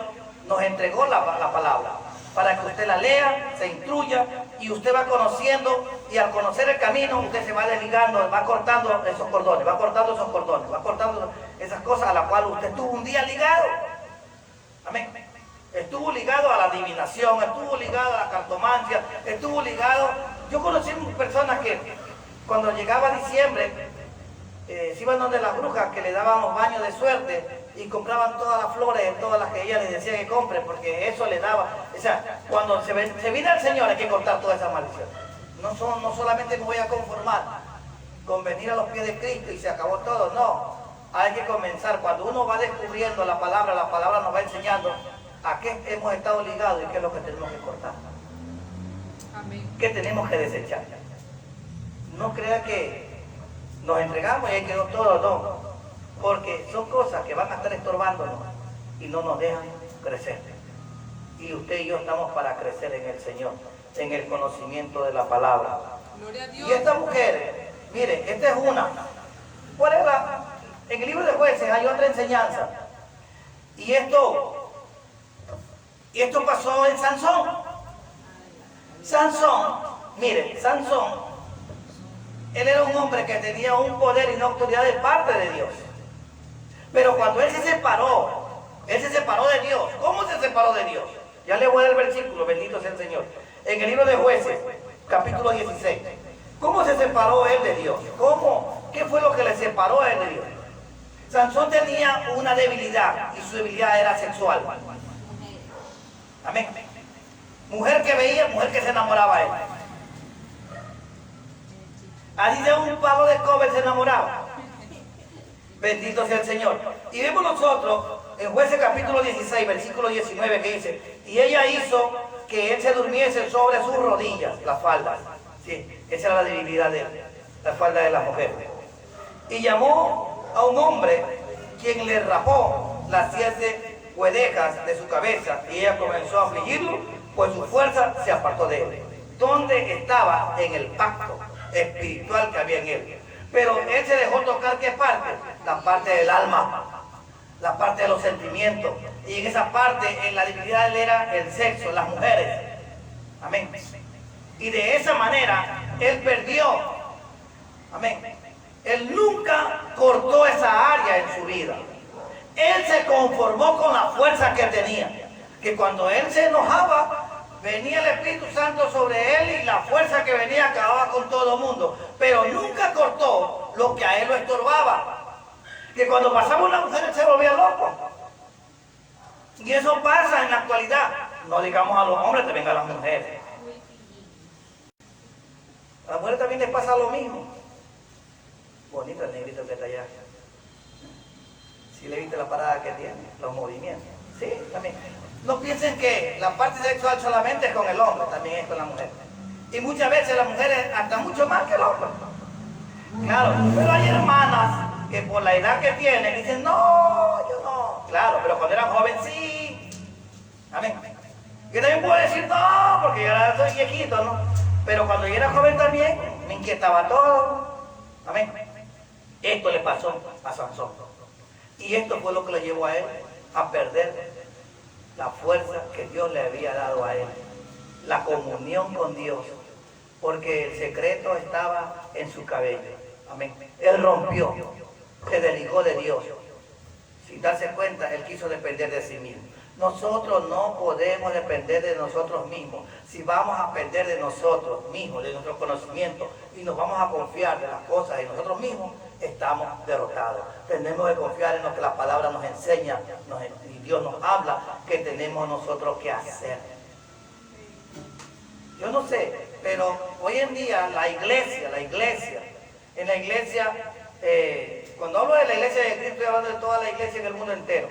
nos entregó la palabra, para que usted la lea, se instruya y usted va conociendo, y al conocer el camino usted se va desligando, va cortando esos cordones, va cortando esas cosas a las cuales usted estuvo un día ligado. Amén. Estuvo ligado a la adivinación, estuvo ligado a la cartomancia, estuvo ligado. Yo conocí personas que cuando llegaba diciembre se iban donde las brujas que le daban los baños de suerte y compraban todas las flores, todas las que ella les decía que compre, porque eso le daba. O sea, cuando se viene al Señor hay que cortar toda esa maldición. No solamente me voy a conformar con venir a los pies de Cristo y se acabó todo, no. Hay que comenzar. Cuando uno va descubriendo la palabra nos va enseñando a qué hemos estado ligados y qué es lo que tenemos que cortar. Amén. ¿Qué tenemos que desechar? No crea que nos entregamos y ahí quedó todo, no. Porque son cosas que van a estar estorbándonos y no nos dejan crecer. Y usted y yo estamos para crecer en el Señor, en el conocimiento de la palabra. Gloria a Dios. Y esta mujer, mire, esta es una. ¿Cuál es en el libro de Jueces hay otra enseñanza. Y esto pasó en Sansón. Sansón, mire, Sansón, él era un hombre que tenía un poder y una autoridad de parte de Dios. Pero cuando él se separó de Dios. ¿Cómo se separó de Dios? Ya le voy a dar el versículo, bendito sea el Señor. En el libro de Jueces, capítulo 16. ¿Cómo se separó él de Dios? ¿Cómo? ¿Qué fue lo que le separó a él de Dios? Sansón tenía una debilidad y su debilidad era sexual. Amén. Mujer que veía, mujer que se enamoraba a él. Así de un palo de cobre se enamoraba. Bendito sea el Señor. Y vemos nosotros en Jueces capítulo 16, versículo 19, que dice: y ella hizo que él se durmiese sobre sus rodillas, las faldas. Sí, esa era la debilidad de él, la falda de las mujeres. Y llamó a un hombre, quien le rapó las 7 huedejas de su cabeza, y ella comenzó a afligirlo, pues su fuerza se apartó de él. ¿Dónde estaba? En el pacto espiritual que había en él. Pero él se dejó tocar, ¿qué parte? La parte del alma, la parte de los sentimientos. Y en esa parte, en la debilidad de él era el sexo, las mujeres. Amén. Y de esa manera él perdió. Amén. Él nunca cortó esa área en su vida. Él se conformó con la fuerza que tenía. Que cuando él se enojaba, venía el Espíritu Santo sobre él y la fuerza que venía acababa con todo el mundo. Pero nunca cortó lo que a él lo estorbaba. Que cuando pasaba una mujer, él se volvía loco. Y eso pasa en la actualidad. No digamos a los hombres, también a las mujeres. A las mujeres también les pasa lo mismo. Bonito el negrito que está allá. Si le viste la parada que tiene, los movimientos. Sí, también. No piensen que la parte sexual solamente es con el hombre, también es con la mujer. Y muchas veces las mujeres hasta mucho más que el hombre. Claro, pero hay hermanas que por la edad que tienen dicen, no, yo no. Claro, pero cuando eran joven sí. Amén. Yo también puedo decir no, porque yo ahora soy viejito, ¿no? Pero cuando yo era joven también me inquietaba todo. Amén. Esto le pasó a Sansón. Y esto fue lo que le llevó a él a perder la fuerza que Dios le había dado a él. La comunión con Dios. Porque el secreto estaba en su cabello. Amén. Él rompió, se desligó de Dios. Sin darse cuenta, él quiso depender de sí mismo. Nosotros no podemos depender de nosotros mismos. Si vamos a depender de nosotros mismos, de nuestro conocimiento, y nos vamos a confiar de las cosas de nosotros mismos, estamos derrotados. Tenemos que confiar en lo que la palabra nos enseña, y Dios nos habla, que tenemos nosotros que hacer. Yo no sé, pero hoy en día en la iglesia, cuando hablo de la iglesia de Cristo, estoy hablando de toda la iglesia en el mundo entero.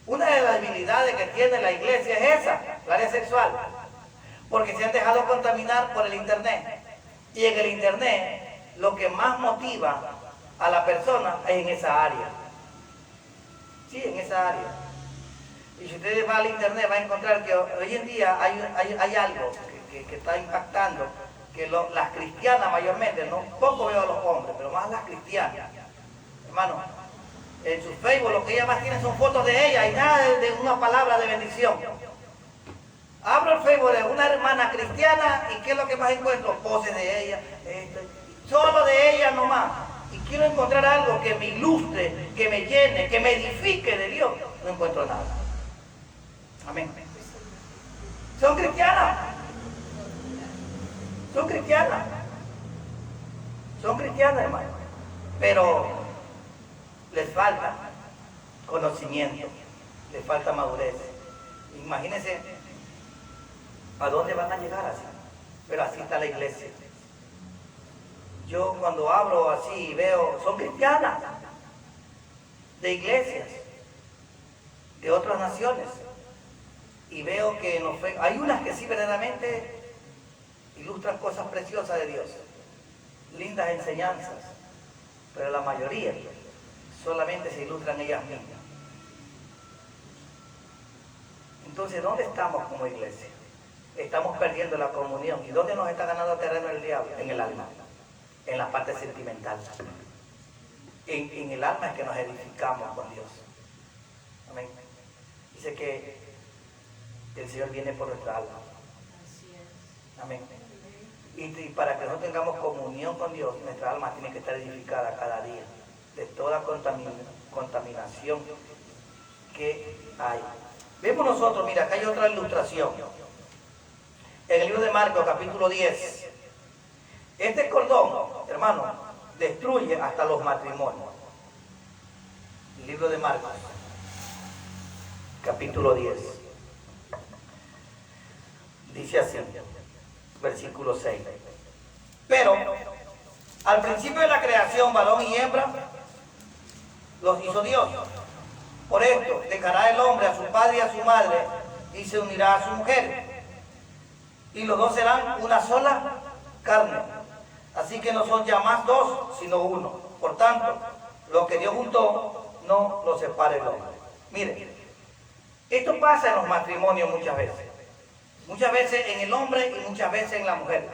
Una de las debilidades que tiene la iglesia es esa, la área sexual. Porque se han dejado contaminar por el internet. Y en el internet, lo que más motiva a la persona es en esa área. Sí, en esa área. Y si ustedes van al internet, van a encontrar que hoy en día hay algo que está impactando, que las cristianas mayormente, no poco veo a los hombres, pero más las cristianas. Hermano, en su Facebook lo que ellas más tienen son fotos de ella y nada de una palabra de bendición. Abro el Facebook de una hermana cristiana y ¿qué es lo que más encuentro? Poses de ella, solo de ella nomás. Y quiero encontrar algo que me ilustre, que me llene, que me edifique de Dios. No encuentro nada. Amén. Son cristianas. Son cristianas. Son cristianas, hermano. Pero les falta conocimiento, les falta madurez. Imagínense a dónde van a llegar así. Pero así está la iglesia. Yo cuando hablo así veo, son cristianas, de iglesias, de otras naciones. Y veo que hay unas que sí verdaderamente ilustran cosas preciosas de Dios, lindas enseñanzas, pero la mayoría solamente se ilustran ellas mismas. Entonces, ¿dónde estamos como iglesia? Estamos perdiendo la comunión. ¿Y dónde nos está ganando terreno el diablo? En el alma, en la parte sentimental. En el alma es que nos edificamos con Dios. Amén. Dice que el Señor viene por nuestra alma. Amén. Y para que nosotros tengamos comunión con Dios, nuestra alma tiene que estar edificada cada día de toda contaminación que hay. Vemos nosotros, mira, acá hay otra ilustración. En el libro de Marcos, capítulo 10. Este cordón, hermano, destruye hasta los matrimonios. El libro de Marcos, capítulo 10. Dice así, versículo 6. Pero, al principio de la creación, varón y hembra, los hizo Dios. Por esto, dejará el hombre a su padre y a su madre, y se unirá a su mujer. Y los dos serán una sola carne. Así que no son ya más dos, sino uno. Por tanto, lo que Dios juntó, no lo separe el hombre. Mire, esto pasa en los matrimonios muchas veces. Muchas veces en el hombre y muchas veces en la mujer.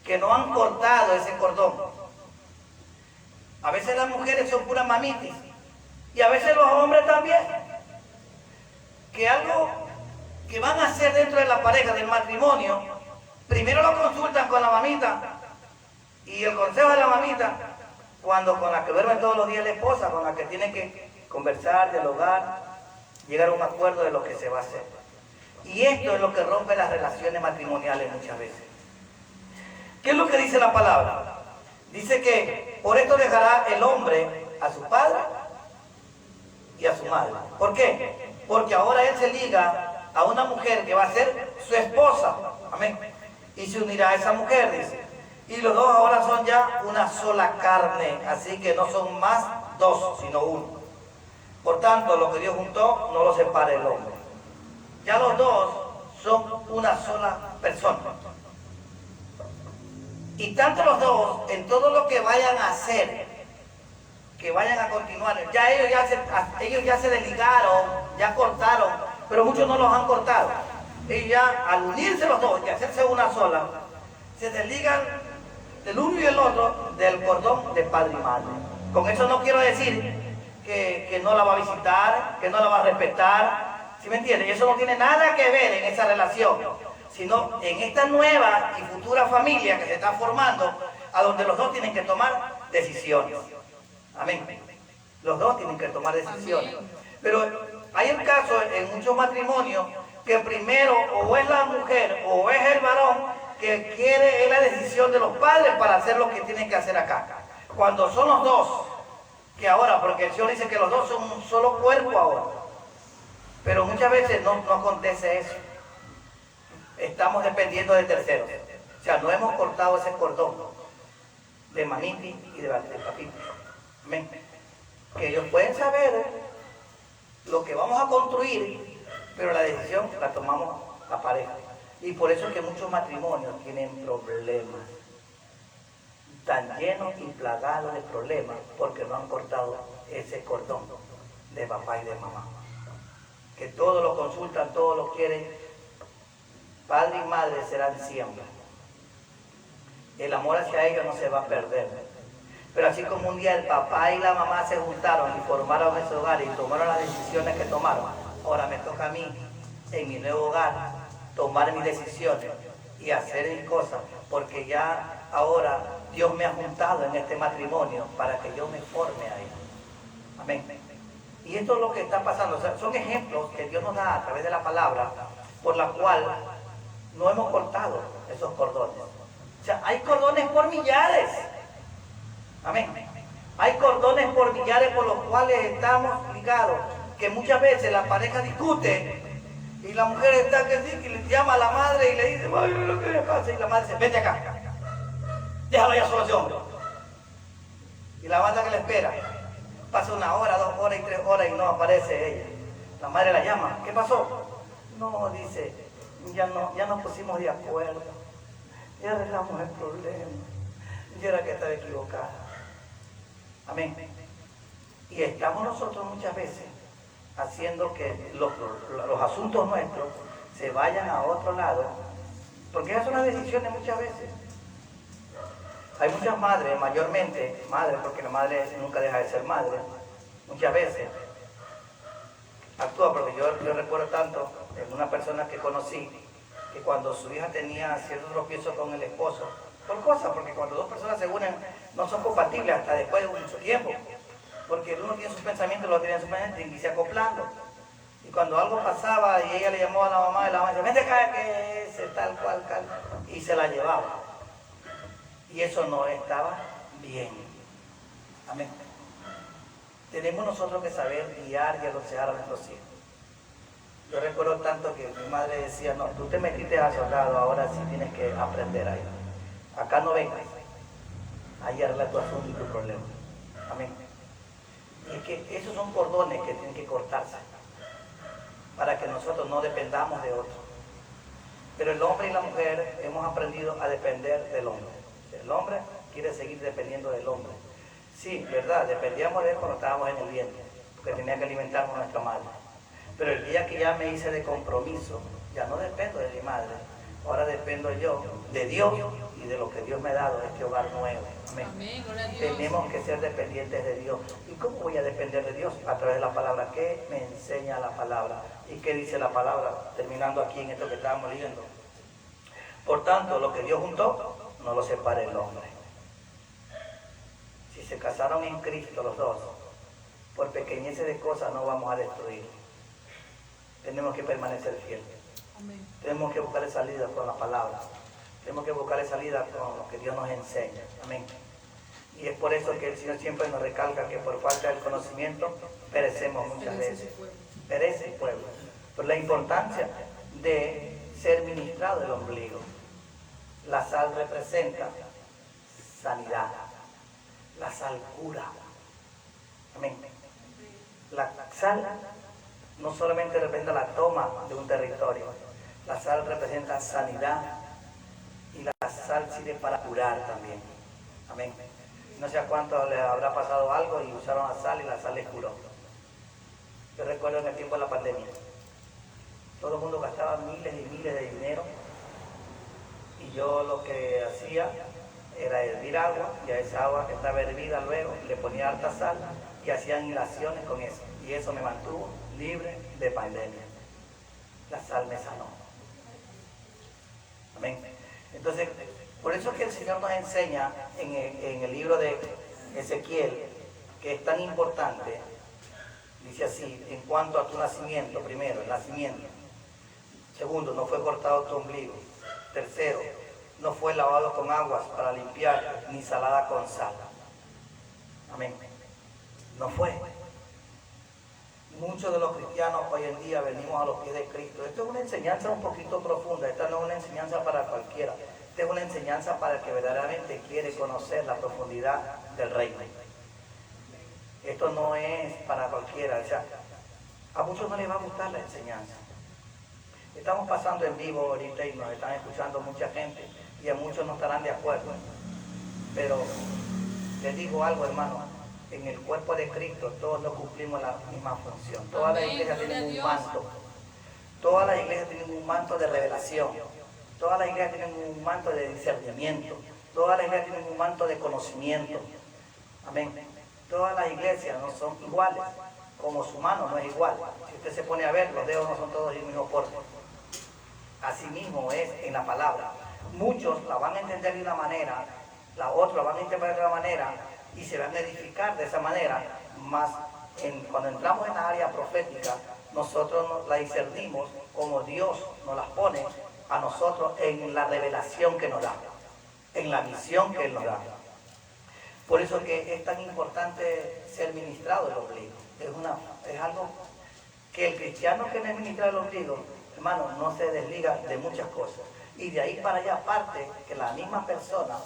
Que no han cortado ese cordón. A veces las mujeres son puras mamitis. Y a veces los hombres también. Que algo que van a hacer dentro de la pareja, del matrimonio, primero lo consultan con la mamita Y el consejo de la mamita, cuando con la que duerme todos los días la esposa, con la que tiene que conversar, dialogar, llegar a un acuerdo de lo que se va a hacer. Y esto es lo que rompe las relaciones matrimoniales muchas veces. ¿Qué es lo que dice la palabra? Dice que por esto dejará el hombre a su padre y a su madre. ¿Por qué? Porque ahora él se liga a una mujer que va a ser su esposa. Amén. Y se unirá a esa mujer, dice. Y los dos ahora son ya una sola carne. Así que no son más dos, sino uno. Por tanto, lo que Dios juntó, no lo separe el hombre. Ya los dos son una sola persona. Y tanto los dos, en todo lo que vayan a hacer, que vayan a continuar, ya ellos ya se desligaron, ya cortaron, pero muchos no los han cortado. Y ya al unirse los dos y hacerse una sola, se desligan del uno y el otro del cordón de padre y madre. Con eso no quiero decir que no la va a visitar, que no la va a respetar, ¿sí me entienden? Y eso no tiene nada que ver en esa relación, sino en esta nueva y futura familia que se está formando, a donde los dos tienen que tomar decisiones. Amén. Los dos tienen que tomar decisiones. Amén. Pero hay un caso en muchos matrimonios que primero o es la mujer o es el varón que quiere la decisión de los padres para hacer lo que tienen que hacer acá. Cuando son los dos, que ahora, porque el Señor dice que los dos son un solo cuerpo ahora. Pero muchas veces no acontece eso. Estamos dependiendo de terceros. O sea, no hemos cortado ese cordón de mamiti y de papiti. Amén. Que ellos pueden saber lo que vamos a construir, pero la decisión la tomamos la pareja. Y por eso es que muchos matrimonios tienen problemas. Tan llenos y plagados de problemas porque no han cortado ese cordón de papá y de mamá. Que todos lo consultan, todos lo quieren. Padre y madre serán siempre. El amor hacia ellos no se va a perder. Pero así como un día el papá y la mamá se juntaron y formaron ese hogar y tomaron las decisiones que tomaron, ahora me toca a mí, en mi nuevo hogar, tomar mis decisiones y hacer mis cosas, porque ya ahora Dios me ha juntado en este matrimonio para que yo me forme ahí. Amén. Y esto es lo que está pasando. O sea, son ejemplos que Dios nos da a través de la palabra, por la cual no hemos cortado esos cordones. O sea, hay cordones por millares. Amén. Hay cordones por millares por los cuales estamos ligados, que muchas veces la pareja discute y la mujer está que sí, que le llama a la madre y le dice, ay, lo que le pasa, y la madre dice, vete acá, déjalo ya solo ese hombre. Y la banda que le espera, pasa 1 hora, 2 horas y 3 horas y no aparece ella. La madre la llama, ¿qué pasó? No, dice, ya nos pusimos de acuerdo, ya arreglamos el problema, yo era que estaba equivocada. Amén. Y estamos nosotros muchas veces haciendo que los asuntos nuestros se vayan a otro lado, porque esas son las decisiones muchas veces. Hay muchas madres, mayormente madres, porque la madre nunca deja de ser madre, muchas veces actúa, porque yo recuerdo tanto en una persona que conocí, que cuando su hija tenía ciertos tropiezos con el esposo, por cosas, porque cuando dos personas se unen no son compatibles hasta después de mucho tiempo, porque uno tiene sus pensamientos, el otro tiene sus pensamientos y se acoplando. Y cuando algo pasaba y ella le llamó a la mamá y la mamá decía, vente acá que ese tal cual, y se la llevaba. Y eso no estaba bien. Amén. Tenemos nosotros que saber guiar y aconsejar a nuestros hijos. Yo recuerdo tanto que mi madre decía, no, tú te metiste a soldado, ahora sí tienes que aprender ahí. Acá no vengas. Ahí arregla tu asunto y tu problema. Amén. Y es que esos son cordones que tienen que cortarse para que nosotros no dependamos de otros. Pero el hombre y la mujer hemos aprendido a depender del hombre. El hombre quiere seguir dependiendo del hombre. Sí, verdad, dependíamos de él cuando estábamos en el vientre, porque tenía que alimentarnos a nuestra madre. Pero el día que ya me hice de compromiso, ya no dependo de mi madre, ahora dependo yo de Dios y de lo que Dios me ha dado, este hogar nuevo. Amén. Amén, gloria a Dios. Tenemos que ser dependientes de Dios. ¿Y cómo voy a depender de Dios? A través de la palabra. ¿Qué me enseña la palabra? ¿Y qué dice la palabra? Terminando aquí en esto que estábamos leyendo. Por tanto, lo que Dios juntó, no lo separe el hombre. se casaron en Cristo los dos, por pequeñeces de cosas no vamos a destruir. Tenemos que permanecer fieles. Amén. Tenemos que buscar salida con la palabra. Tenemos que buscar salida con lo que Dios nos enseña. Amén. Y es por eso que el Señor siempre nos recalca que por falta del conocimiento perecemos muchas veces. Perece el pueblo. Por la importancia de ser ministrado el ombligo. La sal representa sanidad. La sal cura. Amén. La sal no solamente representa la toma de un territorio. La sal representa sanidad. Y la sal sirve para curar también. Amén. No sé a cuánto les habrá pasado algo y usaron la sal y la sal les curó. Yo recuerdo en el tiempo de la pandemia. Todo el mundo gastaba miles y miles de dinero. Y yo lo que hacía era hervir agua, y a esa agua que estaba hervida luego le ponía harta sal y hacía inhalaciones con eso. Y eso me mantuvo libre de pandemia. La sal me sanó. Amén. Entonces, por eso es que el Señor nos enseña en el libro de Ezequiel, que es tan importante, dice así, en cuanto a tu nacimiento, primero, el nacimiento. Segundo, no fue cortado tu ombligo. Tercero, no fue lavado con aguas para limpiar, ni salada con sal. Amén. No fue. Muchos de los cristianos hoy en día venimos a los pies de Cristo. Esto es una enseñanza un poquito profunda. Esta no es una enseñanza para cualquiera. Esta es una enseñanza para el que verdaderamente quiere conocer la profundidad del reino. Esto no es para cualquiera. O sea, a muchos no les va a gustar la enseñanza. Estamos pasando en vivo ahorita y nos están escuchando mucha gente y a muchos no estarán de acuerdo. Pero les digo algo, hermano. En el cuerpo de Cristo todos no cumplimos la misma función. Todas las iglesias tienen un manto. Todas las iglesias tienen un manto de revelación. Todas las iglesias tienen un manto de discernimiento. Todas las iglesias tienen un manto de conocimiento. Amén. Todas las iglesias no son iguales. Como su mano no es igual. Si usted se pone a ver, los dedos no son todos del mismo porte. Así mismo es en la palabra. Muchos la van a entender de una manera, la otra la van a interpretar de otra manera y se van a edificar de esa manera. Más cuando entramos en la área profética, nosotros la discernimos como Dios nos las pone a nosotros en la revelación que nos da, en la misión que Él nos da. Por eso que es tan importante ser ministrado el ombligo. Es algo que el cristiano que no es ministrado el ombligo, hermano, no se desliga de muchas cosas. Y de ahí para allá aparte que la misma persona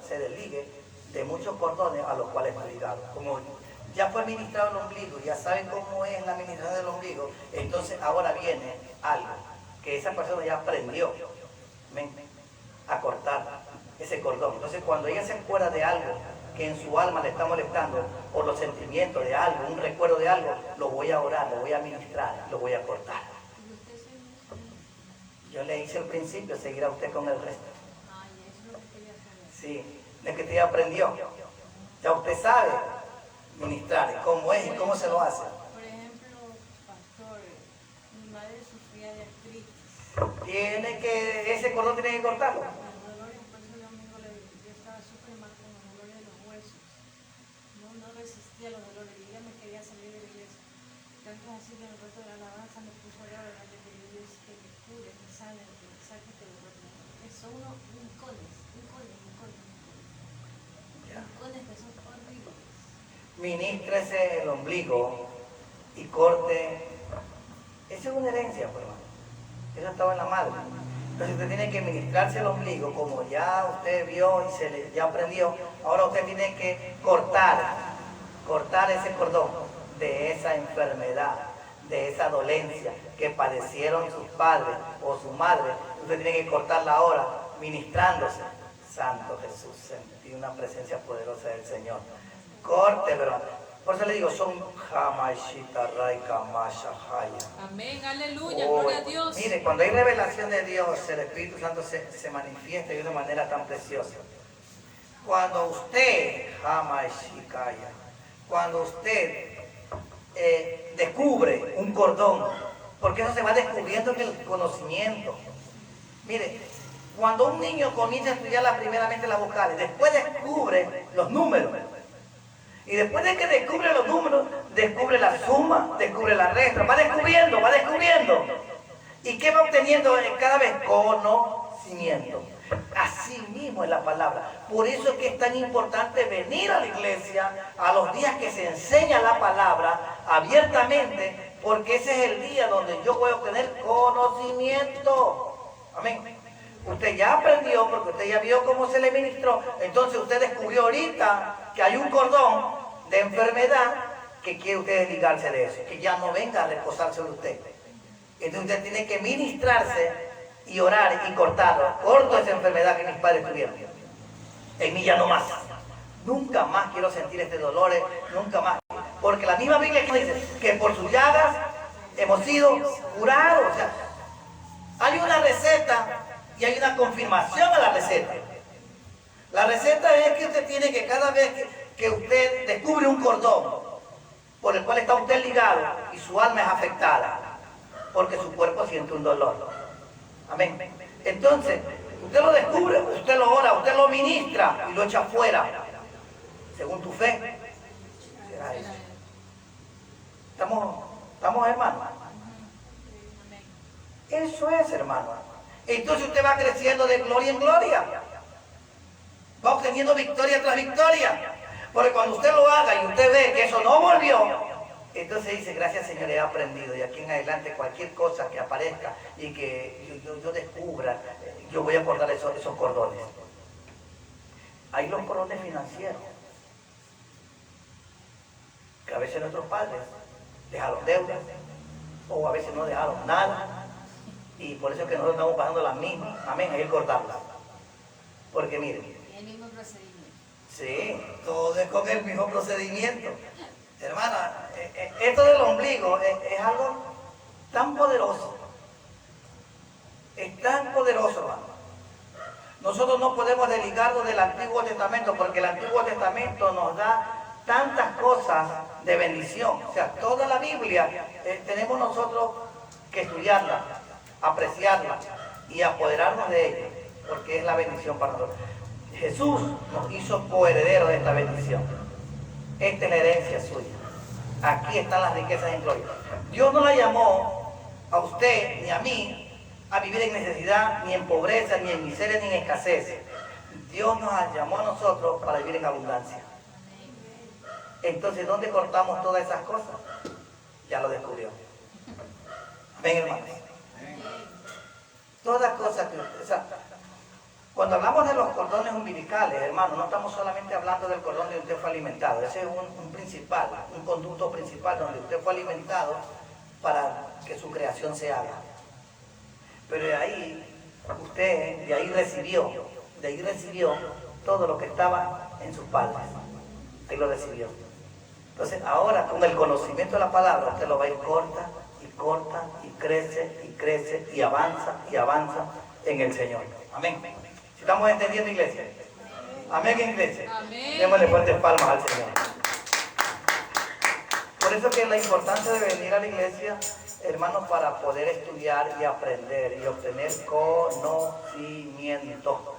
se desligue de muchos cordones a los cuales está ligado. Como ya fue ministrado el ombligo, ya saben cómo es la administración del ombligo, entonces ahora viene algo que esa persona ya aprendió a cortar ese cordón. Entonces cuando ella se acuerda de algo que en su alma le está molestando, o los sentimientos de algo, un recuerdo de algo, lo voy a orar, lo voy a ministrar, lo voy a cortar. Yo le hice el principio, seguirá usted con el resto. Sí, de que usted aprendió. Ya usted sabe ministrar, cómo es y cómo se lo hace. Por ejemplo, pastor, mi madre sufría de artritis. Ese cordón tiene que cortarlo. Los dolores, por eso el domingo yo estaba súper mal con los dolores de los huesos. No resistía los dolores y ella me quería salir de la iglesia. Tanto así que en el resto de la alabanza me puso a orar, le pedí a Dios que me cure, que sane, que me saque de los dolores. Son unos rincones que son horribles. Ministrese el ombligo y corte. Esa es una herencia, pues, hermano. Eso estaba en la madre. Entonces usted tiene que ministrarse el ombligo, como ya usted vio y ya aprendió. Ahora usted tiene que cortar ese cordón de esa enfermedad, de esa dolencia que padecieron sus padres o su madre. Usted tiene que cortarla ahora, ministrándose. Santo Jesús, sentí una presencia poderosa del Señor. Córtelo. Por eso le digo, son Jamashita Raika Mashahaya. Amén, aleluya, gloria a Dios. Mire, cuando hay revelación de Dios, el Espíritu Santo se manifiesta de una manera tan preciosa. Cuando usted, Jamashikaya, cuando usted descubre un cordón, porque eso se va descubriendo en el conocimiento. Mire, cuando un niño comienza a estudiar primeramente las vocales, después descubre los números. Y después de que descubre los números, descubre la suma, descubre la resta, va descubriendo, va descubriendo. ¿Y qué va obteniendo cada vez? Conocimiento. Así mismo es la palabra. Por eso es que es tan importante venir a la iglesia a los días que se enseña la palabra abiertamente, porque ese es el día donde yo voy a obtener conocimiento. Amén. Usted ya aprendió porque usted ya vio cómo se le ministró. Entonces usted descubrió ahorita que hay un cordón de enfermedad que quiere usted desligarse de eso, que ya no venga a reposar sobre usted. Entonces usted tiene que ministrarse y orar y cortarlo. Corto esa enfermedad que mis padres tuvieron. En mí ya no más. Nunca más quiero sentir este dolor, nunca más. Porque la misma Biblia dice que por sus llagas hemos sido curados. O sea, hay una receta y hay una confirmación a la receta. La receta es que usted tiene que cada vez que usted descubre un cordón por el cual está usted ligado y su alma es afectada, porque su cuerpo siente un dolor. Amén. Entonces, usted lo descubre, usted lo ora, usted lo ministra y lo echa afuera. Según tu fe, será eso. ¿Estamos hermanos? Eso es, hermano. Entonces usted va creciendo de gloria en gloria. Va obteniendo victoria tras victoria. Porque cuando usted lo haga y usted ve que eso no volvió, entonces dice, gracias Señor, he aprendido. Y aquí en adelante cualquier cosa que aparezca y que yo descubra, yo voy a cortar esos cordones. Hay los cordones financieros. Que a veces nuestros padres dejaron deudas o a veces no dejaron nada. Y por eso es que nosotros estamos pasando las mismas. Amén, hay que cortarlas. Porque miren. Y el mismo procedimiento. Sí, todo es con el mismo procedimiento. Hermana, esto del ombligo es algo tan poderoso. Es tan poderoso, hermano. Nosotros no podemos desligarnos del Antiguo Testamento porque el Antiguo Testamento nos da tantas cosas de bendición. O sea, toda la Biblia tenemos nosotros que estudiarla, apreciarla y apoderarnos de ella, porque es la bendición para nosotros. Jesús nos hizo coherederos de esta bendición. Esta es la herencia suya. Aquí están las riquezas en gloria. Dios no la llamó a usted ni a mí a vivir en necesidad, ni en pobreza, ni en miseria, ni en escasez. Dios nos llamó a nosotros para vivir en abundancia. Entonces, ¿dónde cortamos todas esas cosas? Ya lo descubrió. Ven, hermanos. Todas cosas que usted, o sea, cuando hablamos de los cordones umbilicales, hermano, no estamos solamente hablando del cordón donde usted fue alimentado. Ese es un principal, un conducto principal donde usted fue alimentado para que su creación se haga. Pero de ahí, usted, de ahí recibió todo lo que estaba en sus padres. Ahí lo recibió. Entonces, ahora con el conocimiento de la palabra, usted lo va a ir corta y crece y avanza en el Señor. Amén. Si estamos entendiendo, iglesia. Amén, iglesia. Amén. Démosle fuertes palmas al Señor. Por eso que la importancia de venir a la iglesia, hermanos, para poder estudiar y aprender y obtener conocimiento.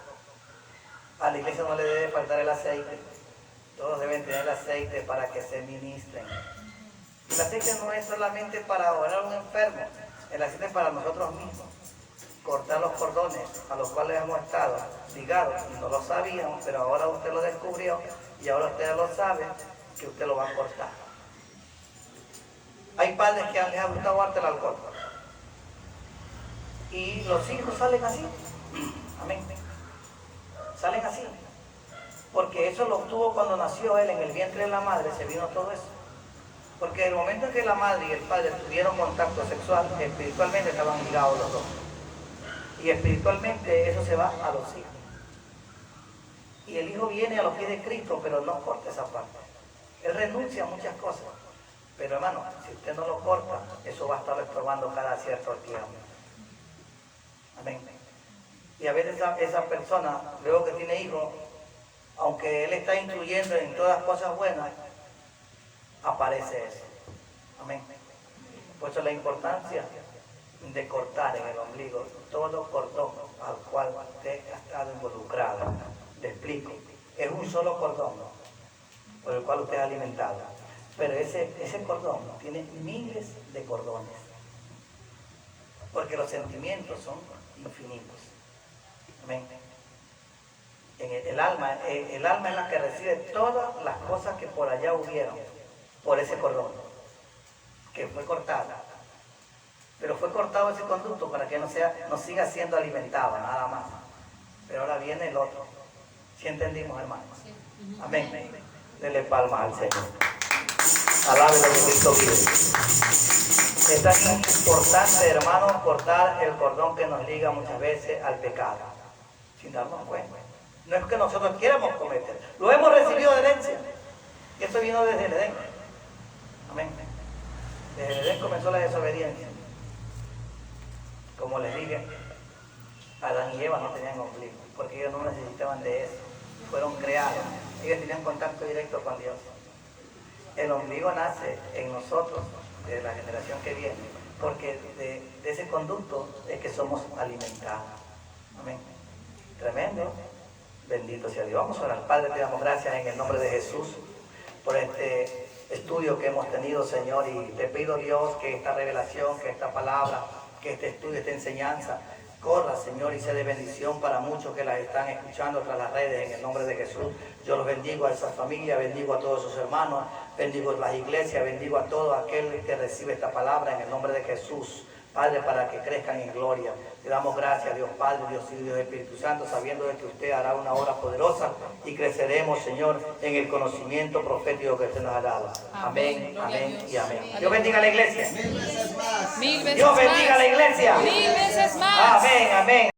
A la iglesia no le debe faltar el aceite. Todos deben tener el aceite para que se ministren. El aceite no es solamente para orar a un enfermo, el aceite es para nosotros mismos. Cortar los cordones a los cuales hemos estado ligados y no lo sabíamos, pero ahora usted lo descubrió y ahora usted lo sabe que usted lo va a cortar. Hay padres que les ha gustado harto el alcohol y los hijos salen así. Amén. Salen así. Porque eso lo obtuvo cuando nació él en el vientre de la madre, se vino todo eso. Porque en el momento en que la madre y el padre tuvieron contacto sexual, espiritualmente estaban ligados los dos. Y espiritualmente eso se va a los hijos. Y el hijo viene a los pies de Cristo, pero no corta esa parte. Él renuncia a muchas cosas. Pero hermano, si usted no lo corta, eso va a estar estorbando cada cierto tiempo. Amén. Y a veces esa persona, luego que tiene hijos, aunque él está incluyendo en todas cosas buenas, aparece eso. Amén. Por eso la importancia de cortar en el ombligo todo cordón al cual usted ha estado involucrado. Le explico. Es un solo cordón. por el cual usted es alimentado. Pero ese cordón tiene miles de cordones, porque los sentimientos son infinitos. Amén. El alma es la que recibe todas las cosas que por allá hubieron, por ese cordón, que fue cortado. Pero fue cortado ese conducto para que no siga siendo alimentado, nada más. Pero ahora viene el otro. ¿Sí entendimos, hermanos? Sí. Amén. Dele palmas al Señor. Alábelo que Cristo vive. Es tan importante, hermanos, cortar el cordón que nos liga muchas veces al pecado, sin darnos cuenta. No es que nosotros quieramos cometer, lo hemos recibido de herencia. Y eso vino desde el Edén. Amén. Desde el Edén comenzó la desobediencia. Como les dije, Adán y Eva no tenían ombligo, porque ellos no necesitaban de eso. Fueron creados. Ellos tenían contacto directo con Dios. El ombligo nace en nosotros, de la generación que viene, porque de ese conducto es que somos alimentados. Amén. Tremendo. Bendito sea Dios. Vamos a orar. Padre, te damos gracias en el nombre de Jesús por este estudio que hemos tenido, Señor, y te pido, Dios, que esta revelación, que esta palabra, que este estudio, esta enseñanza corra, Señor, y sea de bendición para muchos que las están escuchando tras las redes, en el nombre de Jesús. Yo los bendigo a esa familia, bendigo a todos sus hermanos, bendigo a las iglesias, bendigo a todo aquel que recibe esta palabra en el nombre de Jesús. Padre, para que crezcan en gloria. Te damos gracias, Dios Padre, Dios Hijo y Dios Espíritu Santo, sabiendo de que usted hará una obra poderosa y creceremos, Señor, en el conocimiento profético que usted nos ha dado. Amén, amén y amén. Dios bendiga a la iglesia. Mil veces Dios bendiga a la iglesia. Mil veces más. Amén, amén.